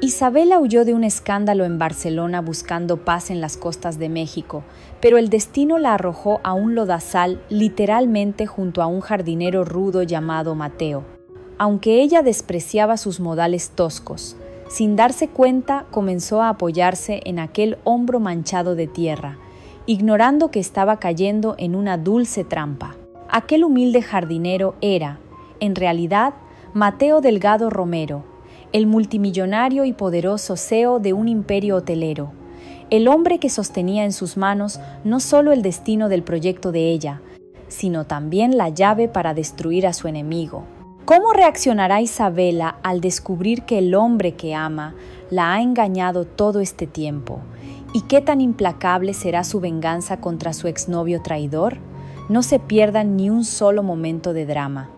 Isabela huyó de un escándalo en Barcelona buscando paz en las costas de México, pero el destino la arrojó a un lodazal literalmente junto a un jardinero rudo llamado Mateo. Aunque ella despreciaba sus modales toscos, sin darse cuenta comenzó a apoyarse en aquel hombro manchado de tierra, ignorando que estaba cayendo en una dulce trampa. Aquel humilde jardinero era, en realidad, Mateo Delgado Romero, el multimillonario y poderoso CEO de un imperio hotelero, el hombre que sostenía en sus manos no solo el destino del proyecto de ella, sino también la llave para destruir a su enemigo. ¿Cómo reaccionará Isabela al descubrir que el hombre que ama la ha engañado todo este tiempo? ¿Y qué tan implacable será su venganza contra su exnovio traidor? No se pierdan ni un solo momento de drama.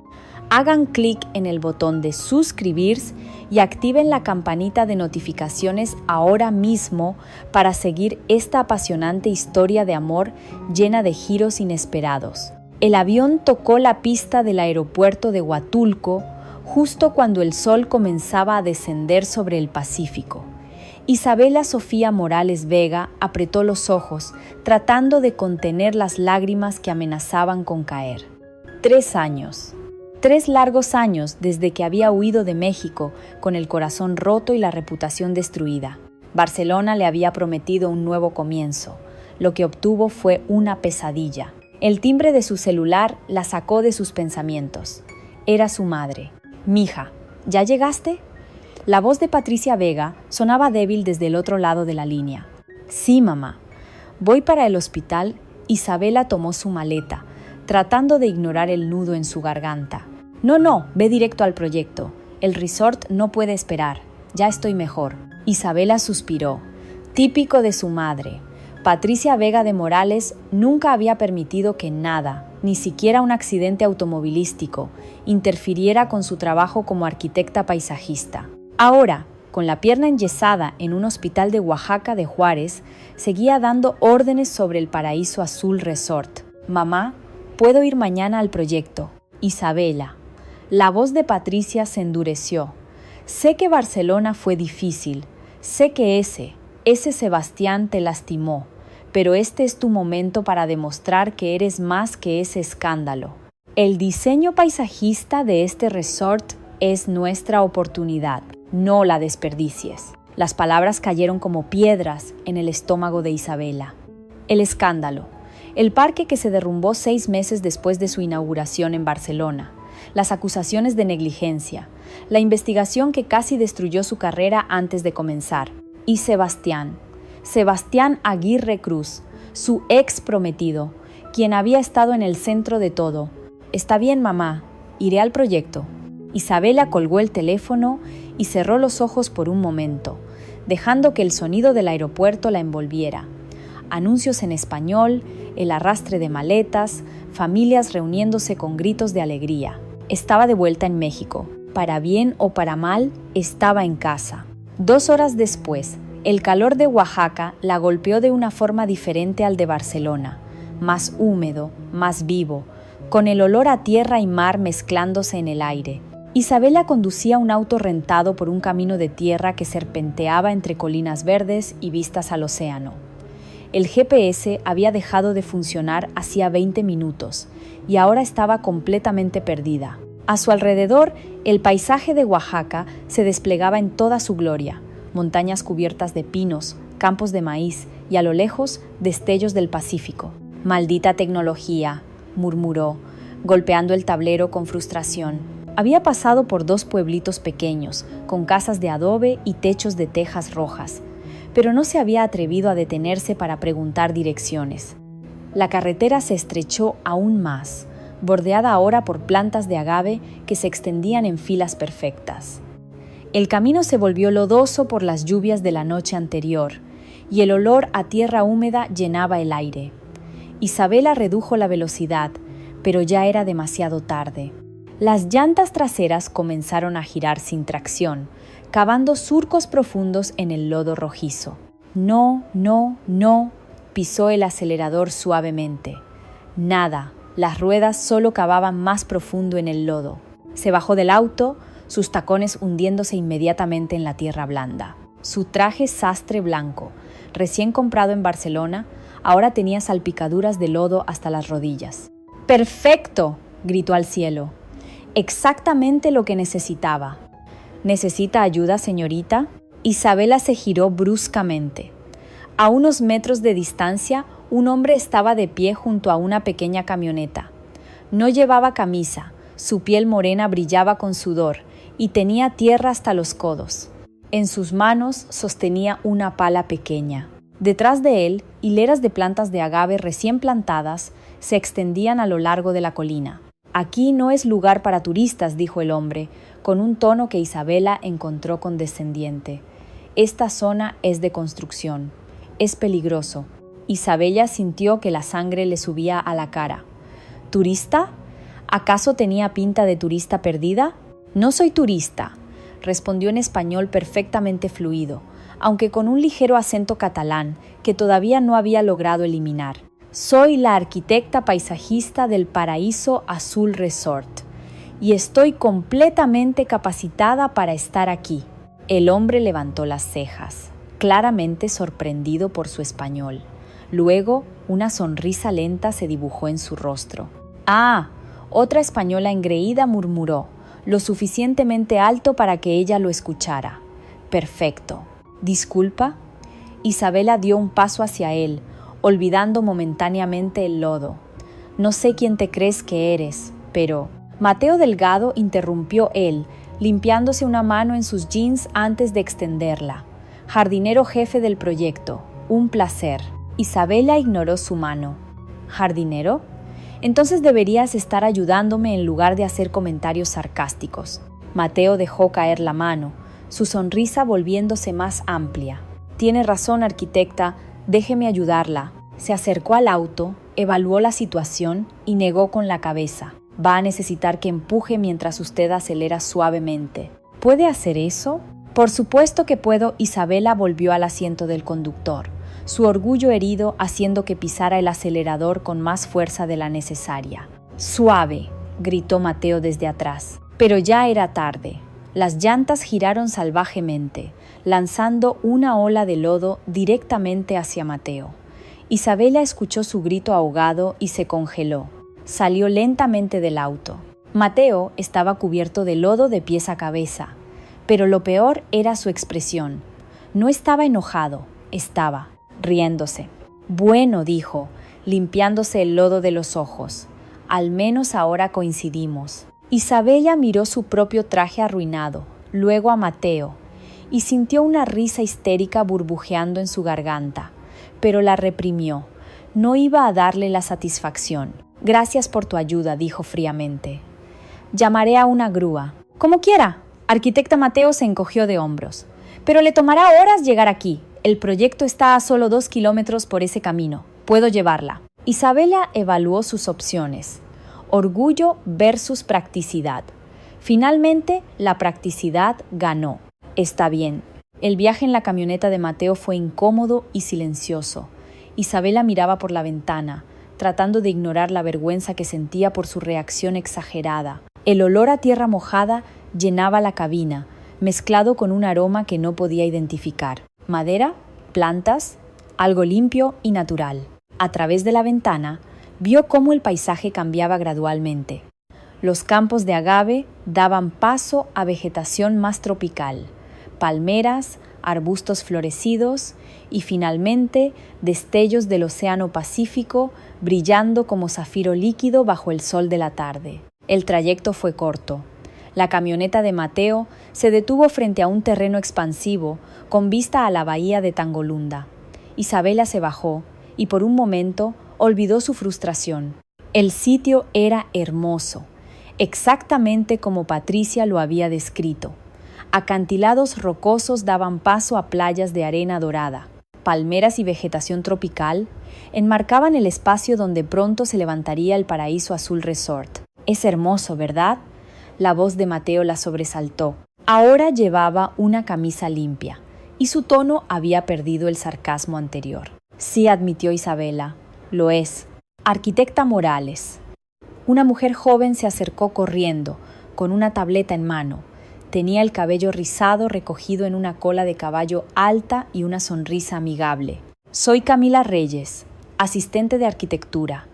Hagan clic en el botón de suscribirse y activen la campanita de notificaciones ahora mismo para seguir esta apasionante historia de amor llena de giros inesperados. El avión tocó la pista del aeropuerto de Huatulco justo cuando el sol comenzaba a descender sobre el Pacífico. Isabela Sofía Morales Vega apretó los ojos, tratando de contener las lágrimas que amenazaban con caer. 3 años. 3 largos años desde que había huido de México con el corazón roto y la reputación destruida. Barcelona le había prometido un nuevo comienzo. Lo que obtuvo fue una pesadilla. El timbre de su celular la sacó de sus pensamientos. Era su madre. «Mija, ¿ya llegaste?» La voz de Patricia Vega sonaba débil desde el otro lado de la línea. «Sí, mamá. Voy para el hospital». Isabela tomó su maleta, tratando de ignorar el nudo en su garganta. No, ve directo al proyecto. El resort no puede esperar. Ya estoy mejor». Isabela suspiró. Típico de su madre. Patricia Vega de Morales nunca había permitido que nada, ni siquiera un accidente automovilístico, interfiriera con su trabajo como arquitecta paisajista. Ahora, con la pierna enyesada en un hospital de Oaxaca de Juárez, seguía dando órdenes sobre el Paraíso Azul Resort. «Mamá, puedo ir mañana al proyecto». «Isabela». La voz de Patricia se endureció. «Sé que Barcelona fue difícil. Sé que ese Sebastián te lastimó. Pero este es tu momento para demostrar que eres más que ese escándalo. El diseño paisajista de este resort es nuestra oportunidad. No la desperdicies». Las palabras cayeron como piedras en el estómago de Isabela. El escándalo. El parque que se derrumbó 6 meses después de su inauguración en Barcelona. Las acusaciones de negligencia. La investigación que casi destruyó su carrera antes de comenzar. Y Sebastián Aguirre Cruz, su ex prometido, quien había estado en el centro de todo. «Está bien, mamá, iré al proyecto». Isabela colgó el teléfono y cerró los ojos por un momento, dejando que el sonido del aeropuerto la envolviera. Anuncios en español, el arrastre de maletas, familias reuniéndose con gritos de alegría. Estaba de vuelta en México. Para bien o para mal, estaba en casa. 2 horas después, el calor de Oaxaca la golpeó de una forma diferente al de Barcelona, más húmedo, más vivo, con el olor a tierra y mar mezclándose en el aire. Isabela conducía un auto rentado por un camino de tierra que serpenteaba entre colinas verdes y vistas al océano. El GPS había dejado de funcionar hacía 20 minutos y ahora estaba completamente perdida. A su alrededor, el paisaje de Oaxaca se desplegaba en toda su gloria. Montañas cubiertas de pinos, campos de maíz y a lo lejos, destellos del Pacífico. «Maldita tecnología», murmuró, golpeando el tablero con frustración. Había pasado por 2 pueblitos pequeños, con casas de adobe y techos de tejas rojas, pero no se había atrevido a detenerse para preguntar direcciones. La carretera se estrechó aún más, bordeada ahora por plantas de agave que se extendían en filas perfectas. El camino se volvió lodoso por las lluvias de la noche anterior, y el olor a tierra húmeda llenaba el aire. Isabela redujo la velocidad, pero ya era demasiado tarde. Las llantas traseras comenzaron a girar sin tracción, cavando surcos profundos en el lodo rojizo. «No», pisó el acelerador suavemente. Nada, las ruedas solo cavaban más profundo en el lodo. Se bajó del auto, sus tacones hundiéndose inmediatamente en la tierra blanda. Su traje sastre blanco, recién comprado en Barcelona, ahora tenía salpicaduras de lodo hasta las rodillas. ¡Perfecto!, gritó al cielo. Exactamente lo que necesitaba. ¿Necesita ayuda, señorita? Isabela se giró bruscamente. A unos metros de distancia, un hombre estaba de pie junto a una pequeña camioneta. No llevaba camisa, su piel morena brillaba con sudor y tenía tierra hasta los codos. En sus manos sostenía una pala pequeña. Detrás de él, hileras de plantas de agave recién plantadas se extendían a lo largo de la colina. «Aquí no es lugar para turistas», dijo el hombre, con un tono que Isabela encontró condescendiente. «Esta zona es de construcción. Es peligroso». Isabela sintió que la sangre le subía a la cara. ¿Turista? ¿Acaso tenía pinta de turista perdida? «No soy turista», respondió en español perfectamente fluido, aunque con un ligero acento catalán que todavía no había logrado eliminar. «Soy la arquitecta paisajista del Paraíso Azul Resort y estoy completamente capacitada para estar aquí». El hombre levantó las cejas, claramente sorprendido por su español. Luego, una sonrisa lenta se dibujó en su rostro. «Ah», otra española engreída murmuró, lo suficientemente alto para que ella lo escuchara. «Perfecto. ¿Disculpa?» Isabela dio un paso hacia él, olvidando momentáneamente el lodo. «No sé quién te crees que eres, pero...» Mateo Delgado interrumpió él, limpiándose una mano en sus jeans antes de extenderla. «Jardinero jefe del proyecto. Un placer». Isabela ignoró su mano. «¿Jardinero? Entonces deberías estar ayudándome en lugar de hacer comentarios sarcásticos». Mateo dejó caer la mano, su sonrisa volviéndose más amplia. «Tiene razón, arquitecta, déjeme ayudarla». Se acercó al auto, evaluó la situación y negó con la cabeza. «Va a necesitar que empuje mientras usted acelera suavemente». «¿Puede hacer eso?» «Por supuesto que puedo». Isabela volvió al asiento del conductor, su orgullo herido haciendo que pisara el acelerador con más fuerza de la necesaria. «Suave», gritó Mateo desde atrás. Pero ya era tarde. Las llantas giraron salvajemente, lanzando una ola de lodo directamente hacia Mateo. Isabela escuchó su grito ahogado y se congeló. Salió lentamente del auto. Mateo estaba cubierto de lodo de pies a cabeza, pero lo peor era su expresión. No estaba enojado, estaba riéndose. «Bueno», dijo, limpiándose el lodo de los ojos. «Al menos ahora coincidimos». Isabela miró su propio traje arruinado, luego a Mateo, y sintió una risa histérica burbujeando en su garganta, pero la reprimió. No iba a darle la satisfacción. «Gracias por tu ayuda», dijo fríamente. «Llamaré a una grúa». «Como quiera». Arquitecta Mateo se encogió de hombros. «Pero le tomará horas llegar aquí. El proyecto está a solo 2 kilómetros por ese camino. Puedo llevarla». Isabela evaluó sus opciones. Orgullo versus practicidad. Finalmente, la practicidad ganó. «Está bien». El viaje en la camioneta de Mateo fue incómodo y silencioso. Isabela miraba por la ventana, tratando de ignorar la vergüenza que sentía por su reacción exagerada. El olor a tierra mojada llenaba la cabina, mezclado con un aroma que no podía identificar. Madera, plantas, algo limpio y natural. A través de la ventana, vio cómo el paisaje cambiaba gradualmente. Los campos de agave daban paso a vegetación más tropical, palmeras, arbustos florecidos y finalmente destellos del océano Pacífico brillando como zafiro líquido bajo el sol de la tarde. El trayecto fue corto. La camioneta de Mateo se detuvo frente a un terreno expansivo con vista a la bahía de Tangolunda. Isabela se bajó y por un momento olvidó su frustración. El sitio era hermoso, exactamente como Patricia lo había descrito. Acantilados rocosos daban paso a playas de arena dorada. Palmeras y vegetación tropical enmarcaban el espacio donde pronto se levantaría el Paraíso Azul Resort. «Es hermoso, ¿verdad?». La voz de Mateo la sobresaltó. Ahora llevaba una camisa limpia y su tono había perdido el sarcasmo anterior. «Sí», admitió Isabela, «lo es». «Arquitecta Morales». Una mujer joven se acercó corriendo, con una tableta en mano. Tenía el cabello rizado recogido en una cola de caballo alta y una sonrisa amigable. Soy Camila Reyes, asistente de arquitectura.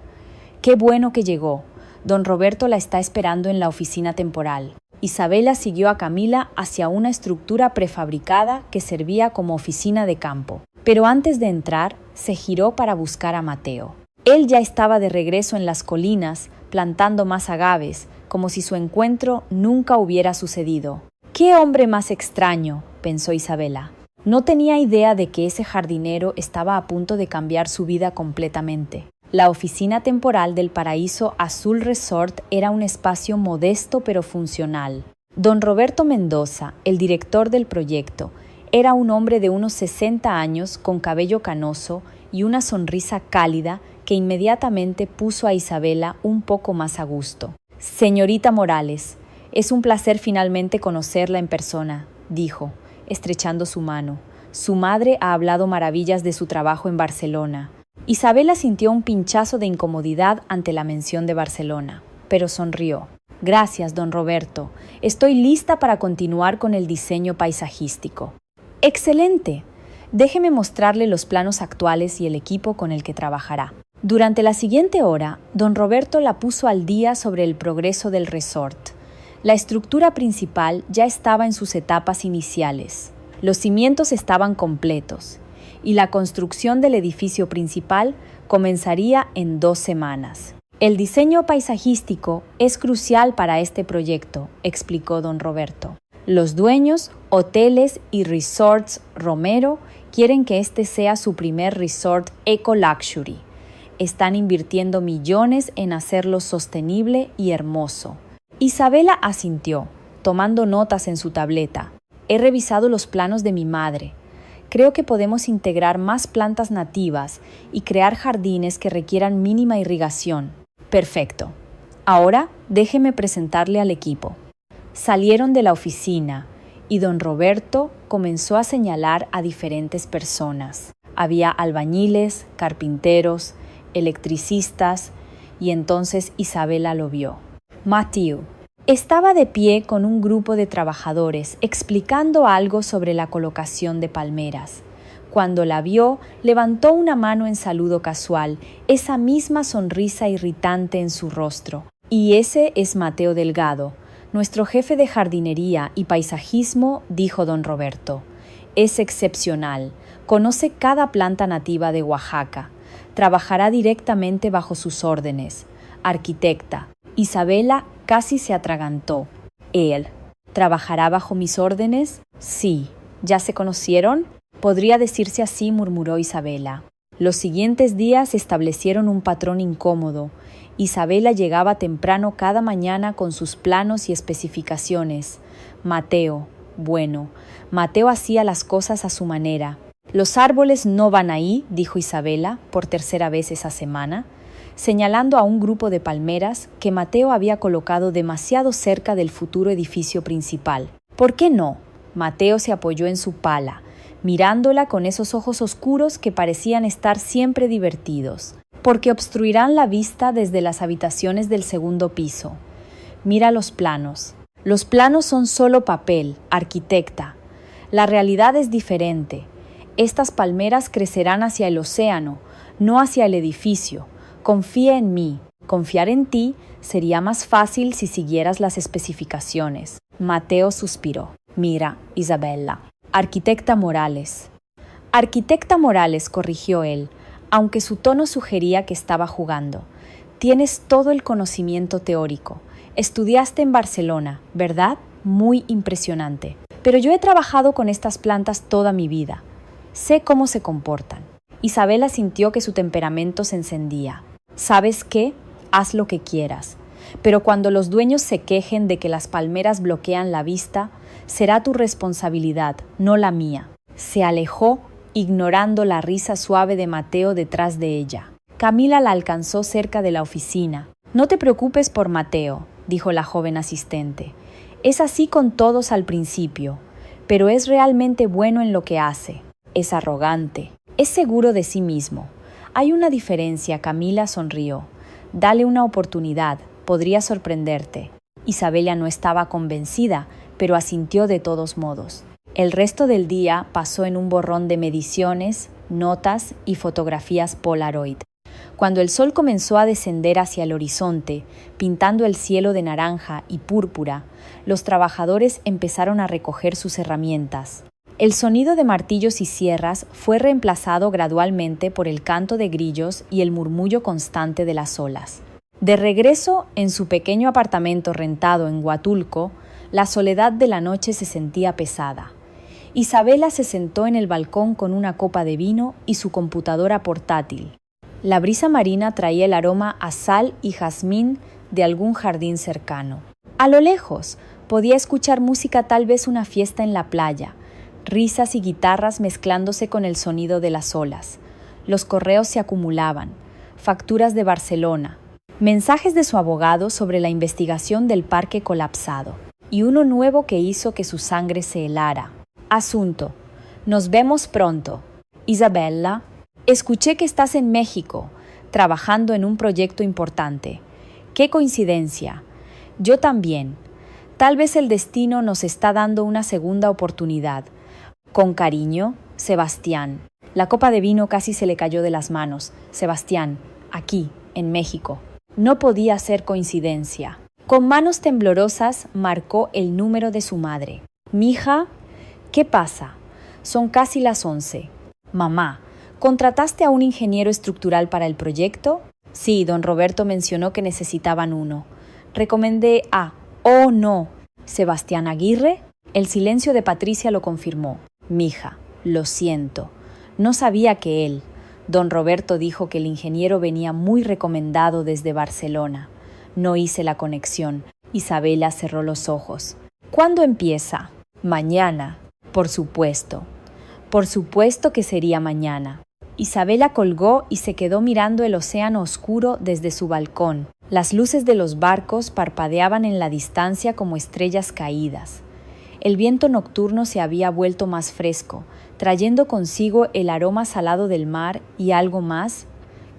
Qué bueno que llegó. Don Roberto la está esperando en la oficina temporal. Isabela siguió a Camila hacia una estructura prefabricada que servía como oficina de campo. Pero antes de entrar, se giró para buscar a Mateo. Él ya estaba de regreso en las colinas, plantando más agaves, como si su encuentro nunca hubiera sucedido. «¡Qué hombre más extraño!», pensó Isabela. No tenía idea de que ese jardinero estaba a punto de cambiar su vida completamente. La oficina temporal del Paraíso Azul Resort era un espacio modesto pero funcional. Don Roberto Mendoza, el director del proyecto, era un hombre de unos 60 años con cabello canoso y una sonrisa cálida que inmediatamente puso a Isabela un poco más a gusto. «Señorita Morales, es un placer finalmente conocerla en persona», dijo, estrechando su mano. Su madre ha hablado maravillas de su trabajo en Barcelona. Isabela sintió un pinchazo de incomodidad ante la mención de Barcelona, pero sonrió. «Gracias, don Roberto. Estoy lista para continuar con el diseño paisajístico». «Excelente. Déjeme mostrarle los planos actuales y el equipo con el que trabajará». Durante la siguiente hora, don Roberto la puso al día sobre el progreso del resort. La estructura principal ya estaba en sus etapas iniciales. Los cimientos estaban completos y la construcción del edificio principal comenzaría en 2 semanas. «El diseño paisajístico es crucial para este proyecto», explicó don Roberto. «Los dueños, hoteles y resorts Romero quieren que este sea su primer resort eco-luxury. Están invirtiendo millones en hacerlo sostenible y hermoso». Isabela asintió, tomando notas en su tableta. «He revisado los planos de mi madre. Creo que podemos integrar más plantas nativas y crear jardines que requieran mínima irrigación». «Perfecto. Ahora déjeme presentarle al equipo». Salieron de la oficina y don Roberto comenzó a señalar a diferentes personas. Había albañiles, carpinteros, electricistas, y entonces Isabela lo vio. Mateo estaba de pie con un grupo de trabajadores explicando algo sobre la colocación de palmeras. Cuando la vio, levantó una mano en saludo casual, esa misma sonrisa irritante en su rostro. «Y ese es Mateo Delgado, nuestro jefe de jardinería y paisajismo», dijo don Roberto. «Es excepcional. Conoce cada planta nativa de Oaxaca. Trabajará directamente bajo sus órdenes. Arquitecta». Isabela casi se atragantó. «¿Él trabajará bajo mis órdenes?». «Sí». «¿Ya se conocieron?». «Podría decirse así», murmuró Isabela. Los siguientes días establecieron un patrón incómodo. Isabela llegaba temprano cada mañana con sus planos y especificaciones. Mateo hacía las cosas a su manera. «Los árboles no van ahí», dijo Isabela por tercera vez esa semana, señalando a un grupo de palmeras que Mateo había colocado demasiado cerca del futuro edificio principal. «¿Por qué no?». Mateo se apoyó en su pala, mirándola con esos ojos oscuros que parecían estar siempre divertidos. «Porque obstruirán la vista desde las habitaciones del segundo piso. Mira los planos. Los planos son solo papel, arquitecta. La realidad es diferente. Estas palmeras crecerán hacia el océano, no hacia el edificio. Confía en mí». «Confiar en ti sería más fácil si siguieras las especificaciones». Mateo suspiró. «Mira, Isabela». «Arquitecta Morales». «Arquitecta Morales», corrigió él, aunque su tono sugería que estaba jugando. «Tienes todo el conocimiento teórico. Estudiaste en Barcelona, ¿verdad? Muy impresionante. Pero yo he trabajado con estas plantas toda mi vida. Sé cómo se comportan». Isabela sintió que su temperamento se encendía. «¿Sabes qué? Haz lo que quieras. Pero cuando los dueños se quejen de que las palmeras bloquean la vista, será tu responsabilidad, no la mía». Se alejó, ignorando la risa suave de Mateo detrás de ella. Camila la alcanzó cerca de la oficina. «No te preocupes por Mateo», dijo la joven asistente. «Es así con todos al principio, pero es realmente bueno en lo que hace. Es arrogante. Es seguro de sí mismo. Hay una diferencia», Camila sonrió. «Dale una oportunidad, podría sorprenderte». Isabela no estaba convencida, pero asintió de todos modos. El resto del día pasó en un borrón de mediciones, notas y fotografías Polaroid. Cuando el sol comenzó a descender hacia el horizonte, pintando el cielo de naranja y púrpura, los trabajadores empezaron a recoger sus herramientas. El sonido de martillos y sierras fue reemplazado gradualmente por el canto de grillos y el murmullo constante de las olas. De regreso en su pequeño apartamento rentado en Huatulco, la soledad de la noche se sentía pesada. Isabela se sentó en el balcón con una copa de vino y su computadora portátil. La brisa marina traía el aroma a sal y jazmín de algún jardín cercano. A lo lejos, podía escuchar música, tal vez una fiesta en la playa, risas y guitarras mezclándose con el sonido de las olas. Los correos se acumulaban, facturas de Barcelona, mensajes de su abogado sobre la investigación del parque colapsado, y uno nuevo que hizo que su sangre se helara. Asunto: nos vemos pronto. Isabella, escuché que estás en México, trabajando en un proyecto importante. ¡Qué coincidencia! Yo también. Tal vez el destino nos está dando una segunda oportunidad. Con cariño, Sebastián. La copa de vino casi se le cayó de las manos. Sebastián, aquí, en México. No podía ser coincidencia. Con manos temblorosas marcó el número de su madre. «Mija, ¿qué pasa? Son casi las 11. Mamá, ¿contrataste a un ingeniero estructural para el proyecto?» «Sí, don Roberto mencionó que necesitaban uno. Recomendé a... ¡Oh, no! ¿Sebastián Aguirre?» El silencio de Patricia lo confirmó. «Mija, lo siento. No sabía que él...» Don Roberto dijo que el ingeniero venía muy recomendado desde Barcelona. No hice la conexión. Isabela cerró los ojos. «¿Cuándo empieza?» «Mañana. Por supuesto. Por supuesto que sería mañana». Isabela colgó y se quedó mirando el océano oscuro desde su balcón. Las luces de los barcos parpadeaban en la distancia como estrellas caídas. El viento nocturno se había vuelto más fresco, trayendo consigo el aroma salado del mar y algo más.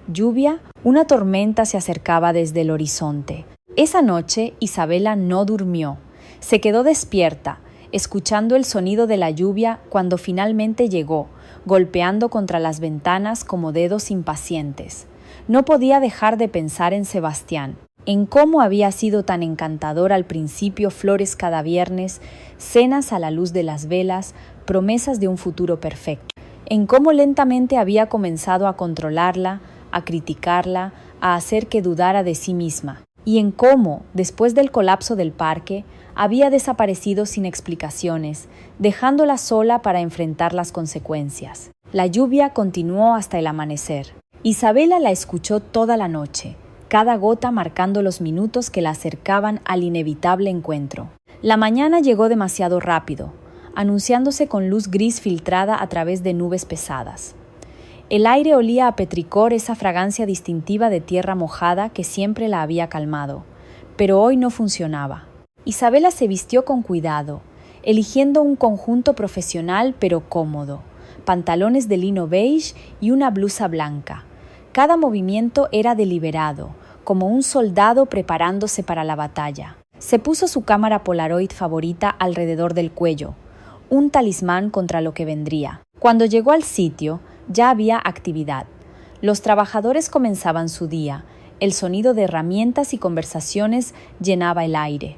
¿Lluvia? Una tormenta se acercaba desde el horizonte. Esa noche Isabela no durmió. Se quedó despierta, escuchando el sonido de la lluvia cuando finalmente llegó, golpeando contra las ventanas como dedos impacientes. No podía dejar de pensar en Sebastián, en cómo había sido tan encantador al principio, flores cada viernes, cenas a la luz de las velas, promesas de un futuro perfecto, en cómo lentamente había comenzado a controlarla, a criticarla, a hacer que dudara de sí misma, y en cómo, después del colapso del parque, había desaparecido sin explicaciones, dejándola sola para enfrentar las consecuencias. La lluvia continuó hasta el amanecer. Isabela la escuchó toda la noche, cada gota marcando los minutos que la acercaban al inevitable encuentro. La mañana llegó demasiado rápido, anunciándose con luz gris filtrada a través de nubes pesadas. El aire olía a petricor, esa fragancia distintiva de tierra mojada que siempre la había calmado, pero hoy no funcionaba. Isabela se vistió con cuidado, eligiendo un conjunto profesional pero cómodo, pantalones de lino beige y una blusa blanca. Cada movimiento era deliberado, como un soldado preparándose para la batalla. Se puso su cámara Polaroid favorita alrededor del cuello, un talismán contra lo que vendría. Cuando llegó al sitio, ya había actividad. Los trabajadores comenzaban su día, el sonido de herramientas y conversaciones llenaba el aire.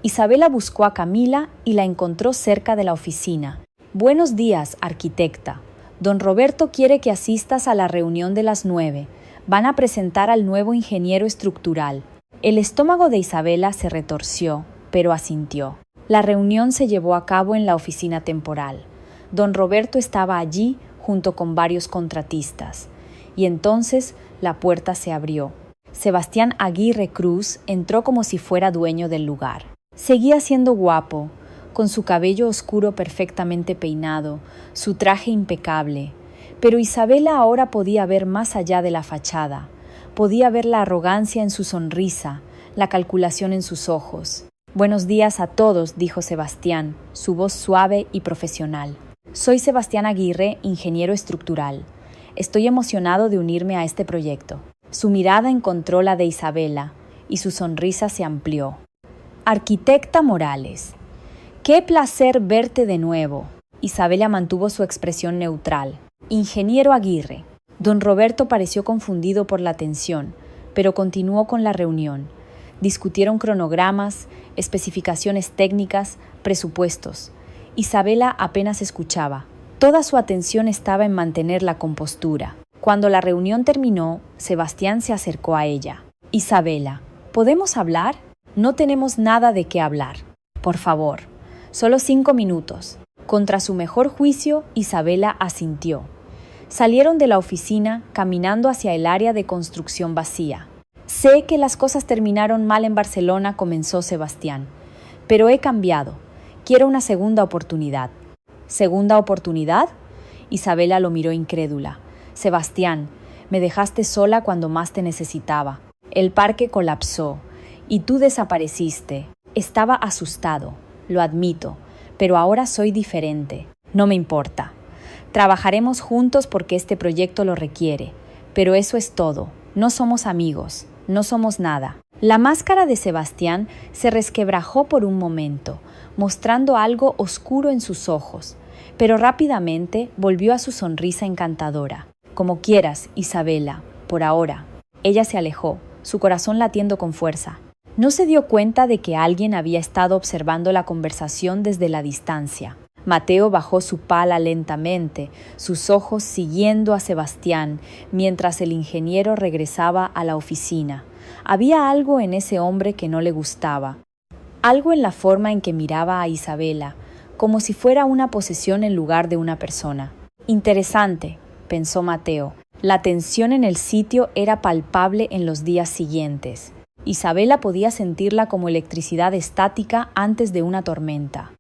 Isabela buscó a Camila y la encontró cerca de la oficina. «Buenos días, arquitecta. Don Roberto quiere que asistas a la reunión de las 9. Van a presentar al nuevo ingeniero estructural». El estómago de Isabela se retorció, pero asintió. La reunión se llevó a cabo en la oficina temporal. Don Roberto estaba allí junto con varios contratistas. Y entonces la puerta se abrió. Sebastián Aguirre Cruz entró como si fuera dueño del lugar. Seguía siendo guapo, con su cabello oscuro perfectamente peinado, su traje impecable. Pero Isabela ahora podía ver más allá de la fachada. Podía ver la arrogancia en su sonrisa, la calculación en sus ojos. «Buenos días a todos», dijo Sebastián, su voz suave y profesional. «Soy Sebastián Aguirre, ingeniero estructural. Estoy emocionado de unirme a este proyecto». Su mirada encontró la de Isabela y su sonrisa se amplió. «Arquitecta Morales, ¡Qué placer verte de nuevo! Isabela mantuvo su expresión neutral. Ingeniero Aguirre. Don Roberto pareció confundido por la tensión, pero continuó con la reunión. Discutieron cronogramas, especificaciones técnicas, presupuestos. Isabela apenas escuchaba. Toda su atención estaba en mantener la compostura. Cuando la reunión terminó, Sebastián se acercó a ella. Isabela, ¿podemos hablar? No tenemos nada de qué hablar. Por favor, solo 5 minutos. Contra su mejor juicio, Isabela asintió. Salieron de la oficina caminando hacia el área de construcción vacía. Sé que las cosas terminaron mal en Barcelona, comenzó Sebastián, pero he cambiado. Quiero una segunda oportunidad. ¿Segunda oportunidad? Isabela lo miró incrédula. Sebastián, me dejaste sola cuando más te necesitaba. El parque colapsó y tú desapareciste. Estaba asustado, lo admito, pero ahora soy diferente. No me importa. Trabajaremos juntos porque este proyecto lo requiere, pero eso es todo. No somos amigos, no somos nada. La máscara de Sebastián se resquebrajó por un momento, mostrando algo oscuro en sus ojos, pero rápidamente volvió a su sonrisa encantadora. Como quieras, Isabela, por ahora. Ella se alejó, su corazón latiendo con fuerza. No se dio cuenta de que alguien había estado observando la conversación desde la distancia. Mateo bajó su pala lentamente, sus ojos siguiendo a Sebastián, mientras el ingeniero regresaba a la oficina. Había algo en ese hombre que no le gustaba. Algo en la forma en que miraba a Isabela, como si fuera una posesión en lugar de una persona. Interesante, pensó Mateo. La tensión en el sitio era palpable en los días siguientes. Isabela podía sentirla como electricidad estática antes de una tormenta.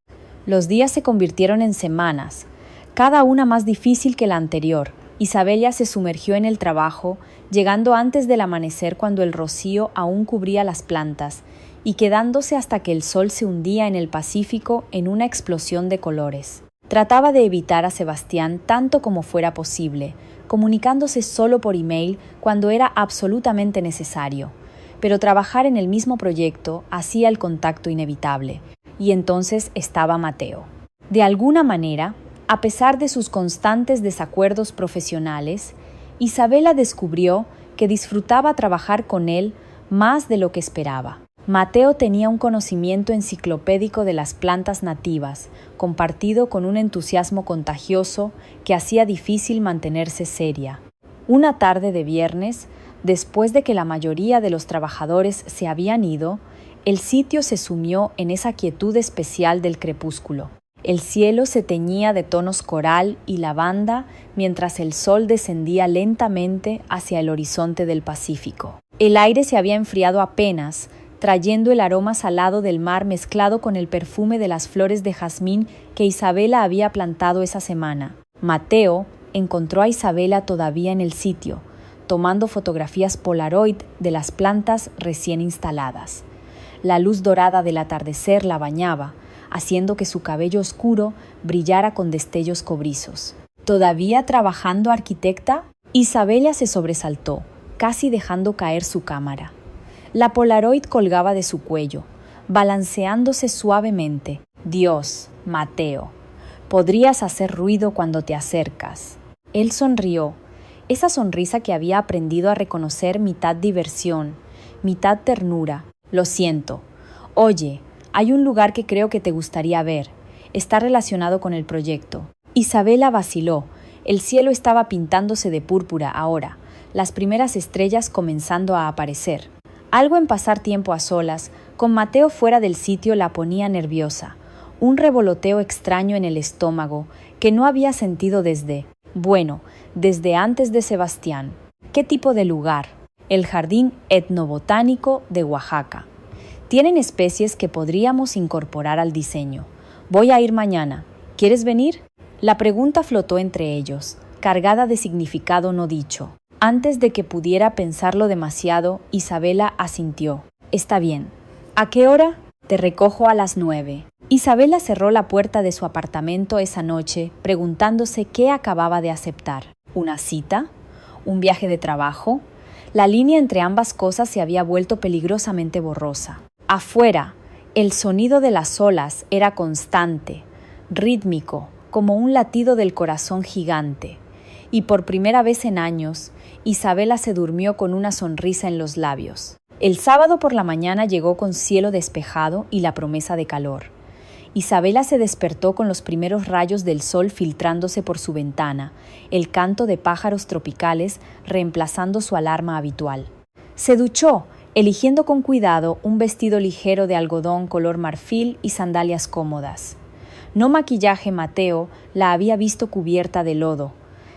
Los días se convirtieron en semanas, cada una más difícil que la anterior. Isabela se sumergió en el trabajo, llegando antes del amanecer cuando el rocío aún cubría las plantas, y quedándose hasta que el sol se hundía en el Pacífico en una explosión de colores. Trataba de evitar a Sebastián tanto como fuera posible, comunicándose solo por email cuando era absolutamente necesario. Pero trabajar en el mismo proyecto hacía el contacto inevitable. Y entonces estaba Mateo. De alguna manera, a pesar de sus constantes desacuerdos profesionales, Isabela descubrió que disfrutaba trabajar con él más de lo que esperaba. Mateo tenía un conocimiento enciclopédico de las plantas nativas, compartido con un entusiasmo contagioso que hacía difícil mantenerse seria. Una tarde de viernes, después de que la mayoría de los trabajadores se habían ido, el sitio se sumió en esa quietud especial del crepúsculo. El cielo se teñía de tonos coral y lavanda mientras el sol descendía lentamente hacia el horizonte del Pacífico. El aire se había enfriado apenas, trayendo el aroma salado del mar mezclado con el perfume de las flores de jazmín que Isabela había plantado esa semana. Mateo encontró a Isabela todavía en el sitio, tomando fotografías Polaroid de las plantas recién instaladas. La luz dorada del atardecer la bañaba, haciendo que su cabello oscuro brillara con destellos cobrizos. ¿Todavía trabajando, arquitecta? Isabela se sobresaltó, casi dejando caer su cámara. La Polaroid colgaba de su cuello, balanceándose suavemente. Dios, Mateo, podrías hacer ruido cuando te acercas. Él sonrió, esa sonrisa que había aprendido a reconocer mitad diversión, mitad ternura. Lo siento. Oye, hay un lugar que creo que te gustaría ver. Está relacionado con el proyecto. Isabela vaciló. El cielo estaba pintándose de púrpura ahora, las primeras estrellas comenzando a aparecer. Algo en pasar tiempo a solas, con Mateo fuera del sitio, la ponía nerviosa. Un revoloteo extraño en el estómago que no había sentido desde antes de Sebastián. ¿Qué tipo de lugar? El Jardín Etnobotánico de Oaxaca. Tienen especies que podríamos incorporar al diseño. Voy a ir mañana. ¿Quieres venir? La pregunta flotó entre ellos, cargada de significado no dicho. Antes de que pudiera pensarlo demasiado, Isabela asintió. Está bien. ¿A qué hora? Te recojo a las 9. Isabela cerró la puerta de su apartamento esa noche, preguntándose qué acababa de aceptar. ¿Una cita? ¿Un viaje de trabajo? La línea entre ambas cosas se había vuelto peligrosamente borrosa. Afuera, El sonido de las olas era constante, rítmico, como un latido del corazón gigante. Y por primera vez en años, Isabela se durmió con una sonrisa en los labios. El sábado por la mañana llegó con cielo despejado y la promesa de calor. Isabela se despertó con los primeros rayos del sol filtrándose por su ventana, el canto de pájaros tropicales reemplazando su alarma habitual. Se duchó, eligiendo con cuidado un vestido ligero de algodón color marfil y sandalias cómodas. No maquillaje Mateo la había visto cubierta de lodo.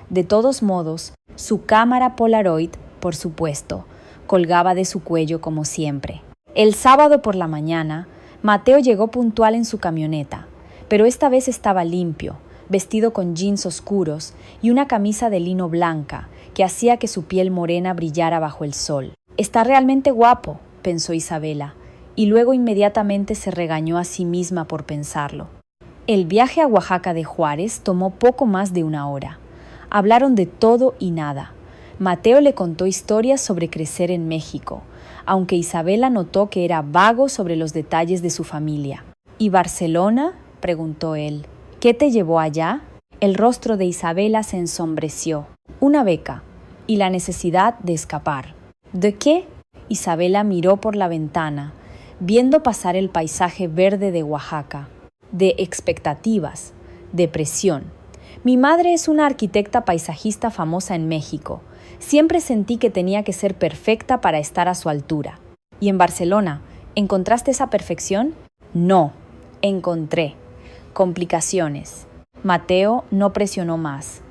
De todos modos, su cámara Polaroid, por supuesto, colgaba de su cuello como siempre. El sábado por la mañana, Mateo llegó puntual en su camioneta, pero esta vez estaba limpio, vestido con jeans oscuros y una camisa de lino blanca que hacía que su piel morena brillara bajo el sol. «Está realmente guapo», pensó Isabela, y luego inmediatamente se regañó a sí misma por pensarlo. El viaje a Oaxaca de Juárez tomó poco más de una hora. Hablaron de todo y nada. Mateo le contó historias sobre crecer en México, aunque Isabela notó que era vago sobre los detalles de su familia. «¿Y Barcelona?», preguntó él. «¿Qué te llevó allá?». El rostro de Isabela se ensombreció. Una beca y la necesidad de escapar. «¿De qué?». Isabela miró por la ventana, viendo pasar el paisaje verde de Oaxaca. «De expectativas, de presión. Mi madre es una arquitecta paisajista famosa en México. Siempre sentí que tenía que ser perfecta para estar a su altura». «¿Y en Barcelona, encontraste esa perfección?». «No, encontré complicaciones». Mateo no presionó más,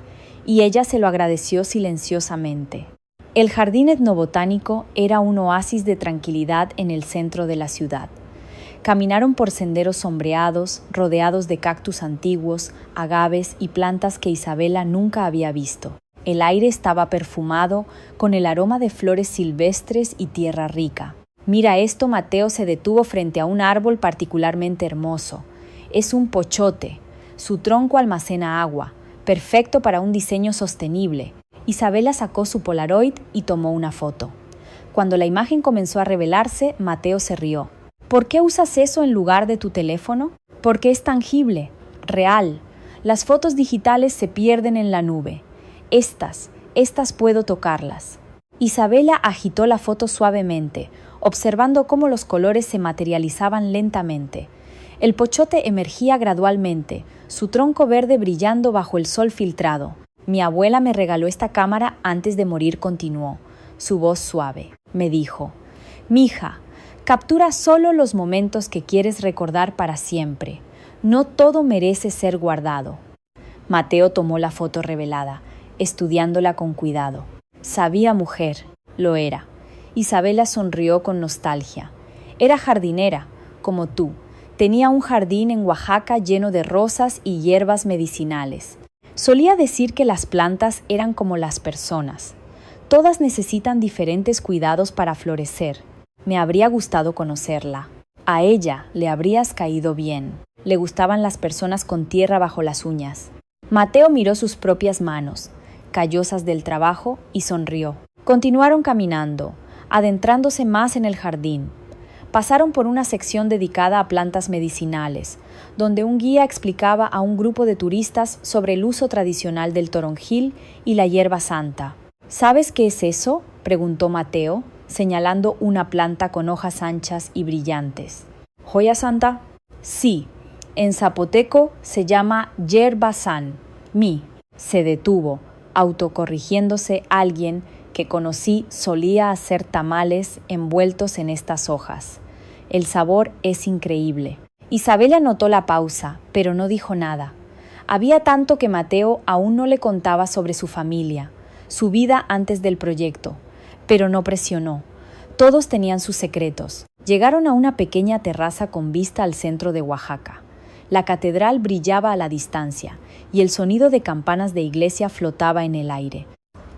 y ella se lo agradeció silenciosamente. El jardín etnobotánico era un oasis de tranquilidad en el centro de la ciudad. Caminaron por senderos sombreados, rodeados de cactus antiguos, agaves y plantas que Isabela nunca había visto. El aire estaba perfumado con el aroma de flores silvestres y tierra rica. «Mira esto», Mateo se detuvo frente a un árbol particularmente hermoso. Es un pochote. Su tronco almacena agua, perfecto para un diseño sostenible. Isabela sacó su Polaroid y tomó una foto. Cuando la imagen comenzó a revelarse, Mateo se rió. «¿Por qué usas eso en lugar de tu teléfono?». «Porque es tangible, real. Las fotos digitales se pierden en la nube. Estas puedo tocarlas». Isabela agitó la foto suavemente, observando cómo los colores se materializaban lentamente. El pochote emergía gradualmente, su tronco verde brillando bajo el sol filtrado. «Mi abuela me regaló esta cámara antes de morir», continuó. Su voz suave. Me dijo: «Mija, captura solo los momentos que quieres recordar para siempre. No todo merece ser guardado». Mateo tomó la foto revelada, estudiándola con cuidado. Sabía mujer, lo era. Isabela sonrió con nostalgia. Era jardinera, como tú. Tenía un jardín en Oaxaca lleno de rosas y hierbas medicinales. Solía decir que las plantas eran como las personas. Todas necesitan diferentes cuidados para florecer. Me habría gustado conocerla. A ella le habrías caído bien. Le gustaban las personas con tierra bajo las uñas. Mateo miró sus propias manos, callosas del trabajo, y sonrió. Continuaron caminando, adentrándose más en el jardín. Pasaron por una sección dedicada a plantas medicinales, donde un guía explicaba a un grupo de turistas sobre el uso tradicional del toronjil y la hierba santa. «¿Sabes qué es eso?», preguntó Mateo, señalando una planta con hojas anchas y brillantes. «¿Joya santa?». «Sí. En zapoteco se llama yerba san. Mi». Se detuvo, autocorrigiéndose. Alguien que conocí solía hacer tamales envueltos en estas hojas. El sabor es increíble. Isabela notó la pausa, pero no dijo nada. Había tanto que Mateo aún no le contaba sobre su familia, su vida antes del proyecto, pero no presionó. Todos tenían sus secretos. Llegaron a una pequeña terraza con vista al centro de Oaxaca. La catedral brillaba a la distancia y el sonido de campanas de iglesia flotaba en el aire.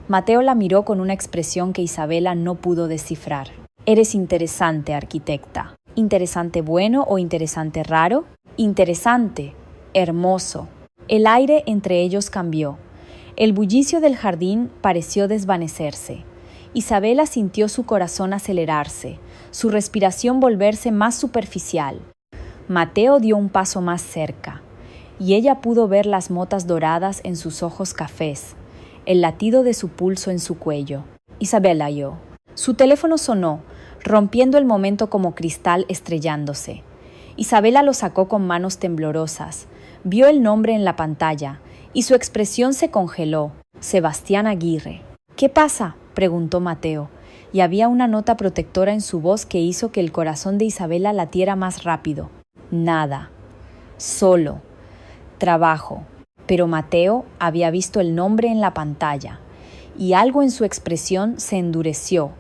Mateo la miró con una expresión que Isabela no pudo descifrar. «Eres interesante, arquitecta». «¿Interesante bueno o interesante raro?». «Interesante, hermoso». El aire entre ellos cambió. El bullicio del jardín pareció desvanecerse. Isabela sintió su corazón acelerarse, su respiración volverse más superficial. Mateo dio un paso más cerca, y ella pudo ver las motas doradas en sus ojos cafés, el latido de su pulso en su cuello. Isabela yo. Su teléfono sonó, rompiendo el momento como cristal estrellándose. Isabela lo sacó con manos temblorosas, vio el nombre en la pantalla, y su expresión se congeló. Sebastián Aguirre. ¿Qué pasa?, preguntó Mateo, y había una nota protectora en su voz que hizo que el corazón de Isabela latiera más rápido. Nada. Solo. Trabajo. Pero Mateo había visto el nombre en la pantalla, y algo en su expresión se endureció,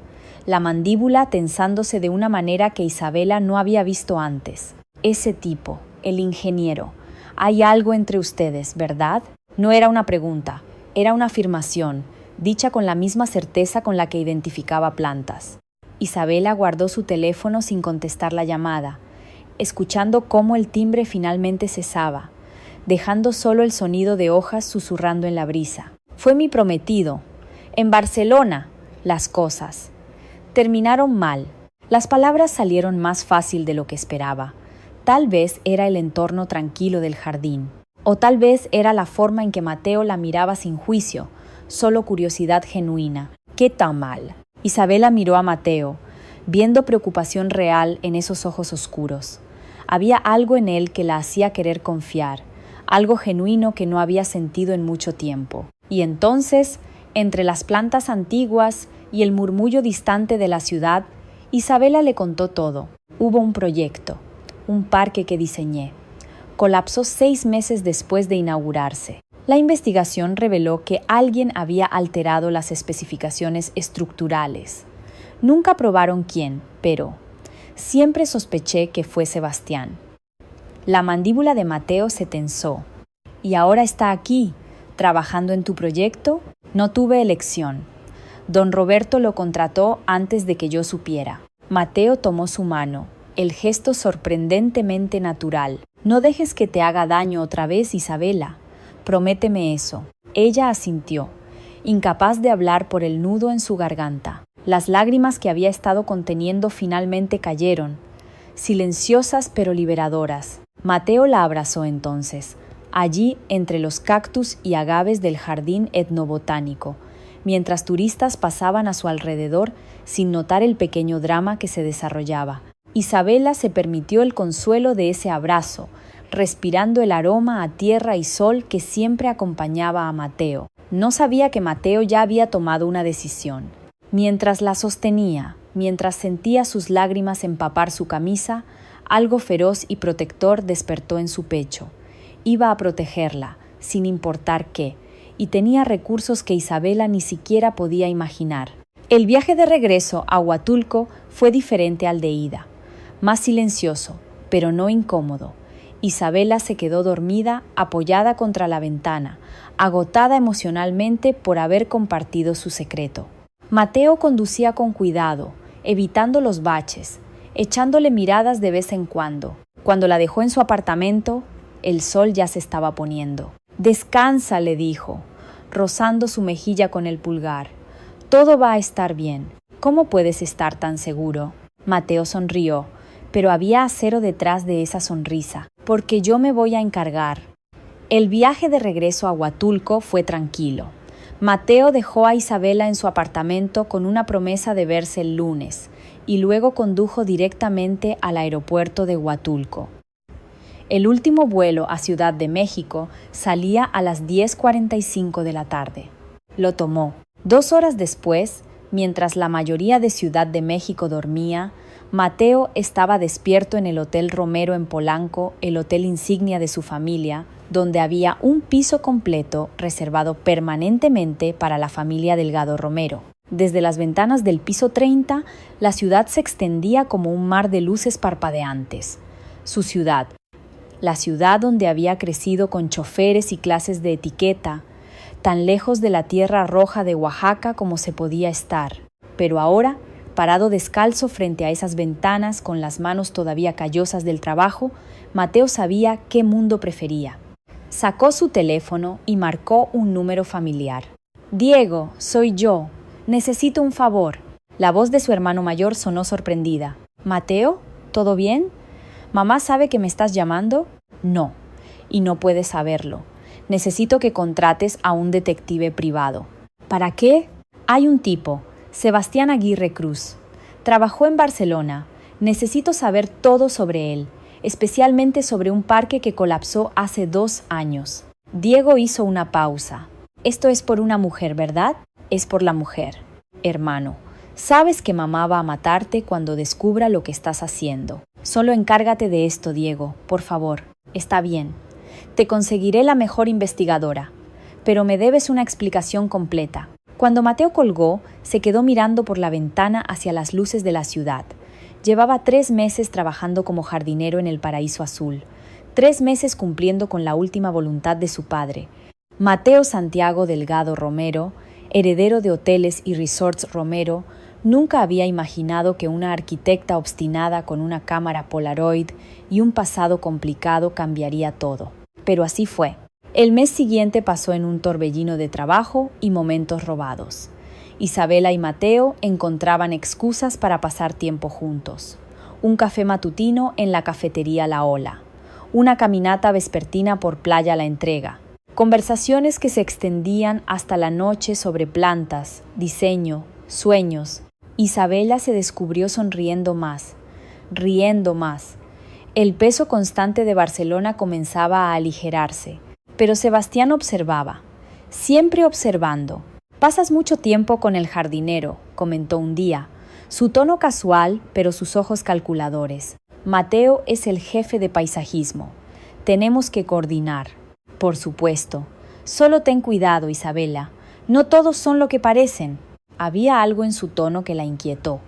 la mandíbula tensándose de una manera que Isabela no había visto antes. Ese tipo, el ingeniero. Hay algo entre ustedes, ¿verdad? No era una pregunta, era una afirmación, dicha con la misma certeza con la que identificaba plantas. Isabela guardó su teléfono sin contestar la llamada, escuchando cómo el timbre finalmente cesaba, dejando solo el sonido de hojas susurrando en la brisa. Fue mi prometido. En Barcelona, las cosas terminaron mal. Las palabras salieron más fácil de lo que esperaba. Tal vez era el entorno tranquilo del jardín, o tal vez era la forma en que Mateo la miraba sin juicio, solo curiosidad genuina. ¿Qué tan mal? Isabela miró a Mateo, viendo preocupación real en esos ojos oscuros. Había algo en él que la hacía querer confiar, algo genuino que no había sentido en mucho tiempo. Y entonces, entre las plantas antiguas y el murmullo distante de la ciudad, Isabela le contó todo. Hubo un proyecto, un parque que diseñé. Colapsó 6 meses después de inaugurarse. La investigación reveló que alguien había alterado las especificaciones estructurales. Nunca probaron quién, pero siempre sospeché que fue Sebastián. La mandíbula de Mateo se tensó. ¿Y ahora está aquí, trabajando en tu proyecto? No tuve elección. Don Roberto lo contrató antes de que yo supiera. Mateo tomó su mano, el gesto sorprendentemente natural. No dejes que te haga daño otra vez, Isabela. Prométeme eso. Ella asintió, incapaz de hablar por el nudo en su garganta. Las lágrimas que había estado conteniendo finalmente cayeron, silenciosas pero liberadoras. Mateo la abrazó entonces, allí entre los cactus y agaves del jardín etnobotánico, mientras turistas pasaban a su alrededor sin notar el pequeño drama que se desarrollaba. Isabela se permitió el consuelo de ese abrazo, respirando el aroma a tierra y sol que siempre acompañaba a Mateo. No sabía que Mateo ya había tomado una decisión. Mientras la sostenía, mientras sentía sus lágrimas empapar su camisa, algo feroz y protector despertó en su pecho. Iba a protegerla, sin importar qué, y tenía recursos que Isabela ni siquiera podía imaginar. El viaje de regreso a Huatulco fue diferente al de ida, más silencioso, pero no incómodo. Isabela se quedó dormida, apoyada contra la ventana, agotada emocionalmente por haber compartido su secreto. Mateo conducía con cuidado, evitando los baches, echándole miradas de vez en cuando. Cuando la dejó en su apartamento, el sol ya se estaba poniendo. «Descansa», le dijo, rozando su mejilla con el pulgar. «Todo va a estar bien. ¿Cómo puedes estar tan seguro?» Mateo sonrió, pero había acero detrás de esa sonrisa. «Porque yo me voy a encargar». El viaje de regreso a Huatulco fue tranquilo. Mateo dejó a Isabela en su apartamento con una promesa de verse el lunes, y luego condujo directamente al aeropuerto de Huatulco. El último vuelo a Ciudad de México salía a las 10:45 de la tarde. Lo tomó. 2 horas después, mientras la mayoría de Ciudad de México dormía, Mateo estaba despierto en el Hotel Romero en Polanco, el hotel insignia de su familia, donde había un piso completo reservado permanentemente para la familia Delgado Romero. Desde las ventanas del piso 30, la ciudad se extendía como un mar de luces parpadeantes. Su ciudad, la ciudad donde había crecido con choferes y clases de etiqueta, tan lejos de la tierra roja de Oaxaca como se podía estar. Pero ahora, parado descalzo frente a esas ventanas con las manos todavía callosas del trabajo, Mateo sabía qué mundo prefería. Sacó su teléfono y marcó un número familiar. «Diego, soy yo. Necesito un favor». La voz de su hermano mayor sonó sorprendida. «¿Mateo? ¿Todo bien?» ¿Mamá sabe que me estás llamando? No, y no puede saberlo. Necesito que contrates a un detective privado. ¿Para qué? Hay un tipo, Sebastián Aguirre Cruz. Trabajó en Barcelona. Necesito saber todo sobre él, especialmente sobre un parque que colapsó hace 2 años. Diego hizo una pausa. Esto es por una mujer, ¿verdad? Es por la mujer. Hermano, sabes que mamá va a matarte cuando descubra lo que estás haciendo. Solo encárgate de esto, Diego, por favor. Está bien. Te conseguiré la mejor investigadora, pero me debes una explicación completa. Cuando Mateo colgó, se quedó mirando por la ventana hacia las luces de la ciudad. Llevaba 3 meses trabajando como jardinero en el Paraíso Azul, 3 meses cumpliendo con la última voluntad de su padre. Mateo Santiago Delgado Romero, heredero de Hoteles y Resorts Romero, nunca había imaginado que una arquitecta obstinada con una cámara Polaroid y un pasado complicado cambiaría todo. Pero así fue. El mes siguiente pasó en un torbellino de trabajo y momentos robados. Isabela y Mateo encontraban excusas para pasar tiempo juntos. Un café matutino en la cafetería La Ola. Una caminata vespertina por Playa La Entrega. Conversaciones que se extendían hasta la noche sobre plantas, diseño, sueños. Isabela se descubrió sonriendo más, riendo más. El peso constante de Barcelona comenzaba a aligerarse, pero Sebastián observaba, siempre observando. «Pasas mucho tiempo con el jardinero», comentó un día, su tono casual, pero sus ojos calculadores. «Mateo es el jefe de paisajismo. Tenemos que coordinar». «Por supuesto. Solo ten cuidado, Isabela. No todos son lo que parecen». Había algo en su tono que la inquietó,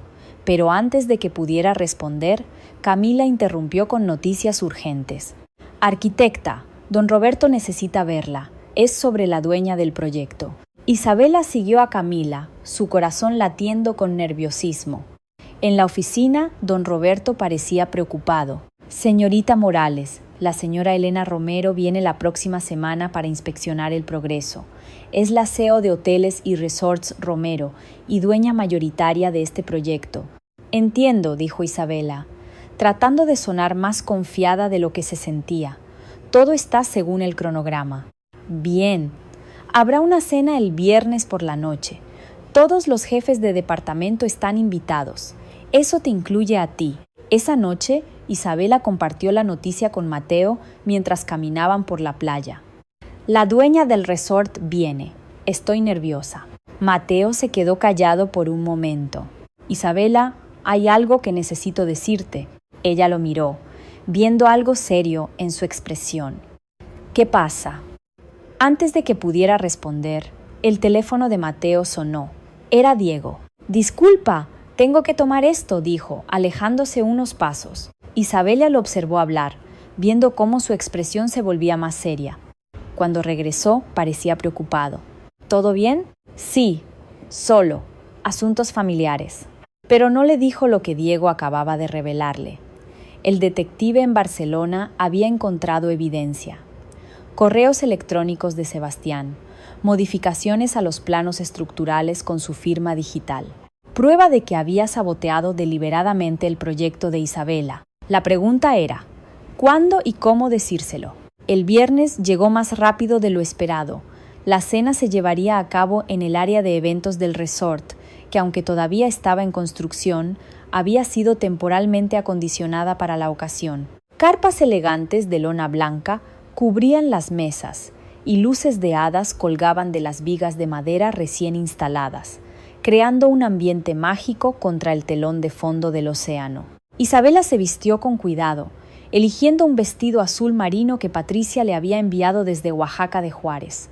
pero antes de que pudiera responder, Camila interrumpió con noticias urgentes. «Arquitecta, don Roberto necesita verla. Es sobre la dueña del proyecto». Isabela siguió a Camila, su corazón latiendo con nerviosismo. En la oficina, don Roberto parecía preocupado. «Señorita Morales, la señora Elena Romero viene la próxima semana para inspeccionar el progreso. Es la CEO de Hoteles y Resorts Romero y dueña mayoritaria de este proyecto». «Entiendo», dijo Isabela, tratando de sonar más confiada de lo que se sentía. «Todo está según el cronograma». «Bien. Habrá una cena el viernes por la noche. Todos los jefes de departamento están invitados. Eso te incluye a ti». Esa noche, Isabela compartió la noticia con Mateo mientras caminaban por la playa. «La dueña del resort viene. Estoy nerviosa». Mateo se quedó callado por un momento. «Isabela, hay algo que necesito decirte». Ella lo miró, viendo algo serio en su expresión. «¿Qué pasa?». Antes de que pudiera responder, el teléfono de Mateo sonó. Era Diego. «Disculpa, tengo que tomar esto», dijo, alejándose unos pasos. Isabela lo observó hablar, viendo cómo su expresión se volvía más seria. Cuando regresó, parecía preocupado. «¿Todo bien?» «Sí, solo. Asuntos familiares». Pero no le dijo lo que Diego acababa de revelarle. El detective en Barcelona había encontrado evidencia. Correos electrónicos de Sebastián, modificaciones a los planos estructurales con su firma digital. Prueba de que había saboteado deliberadamente el proyecto de Isabela. La pregunta era, ¿cuándo y cómo decírselo? El viernes llegó más rápido de lo esperado. La cena se llevaría a cabo en el área de eventos del resort, que aunque todavía estaba en construcción, había sido temporalmente acondicionada para la ocasión. Carpas elegantes de lona blanca cubrían las mesas y luces de hadas colgaban de las vigas de madera recién instaladas, creando un ambiente mágico contra el telón de fondo del océano. Isabela se vistió con cuidado, eligiendo un vestido azul marino que Patricia le había enviado desde Oaxaca de Juárez.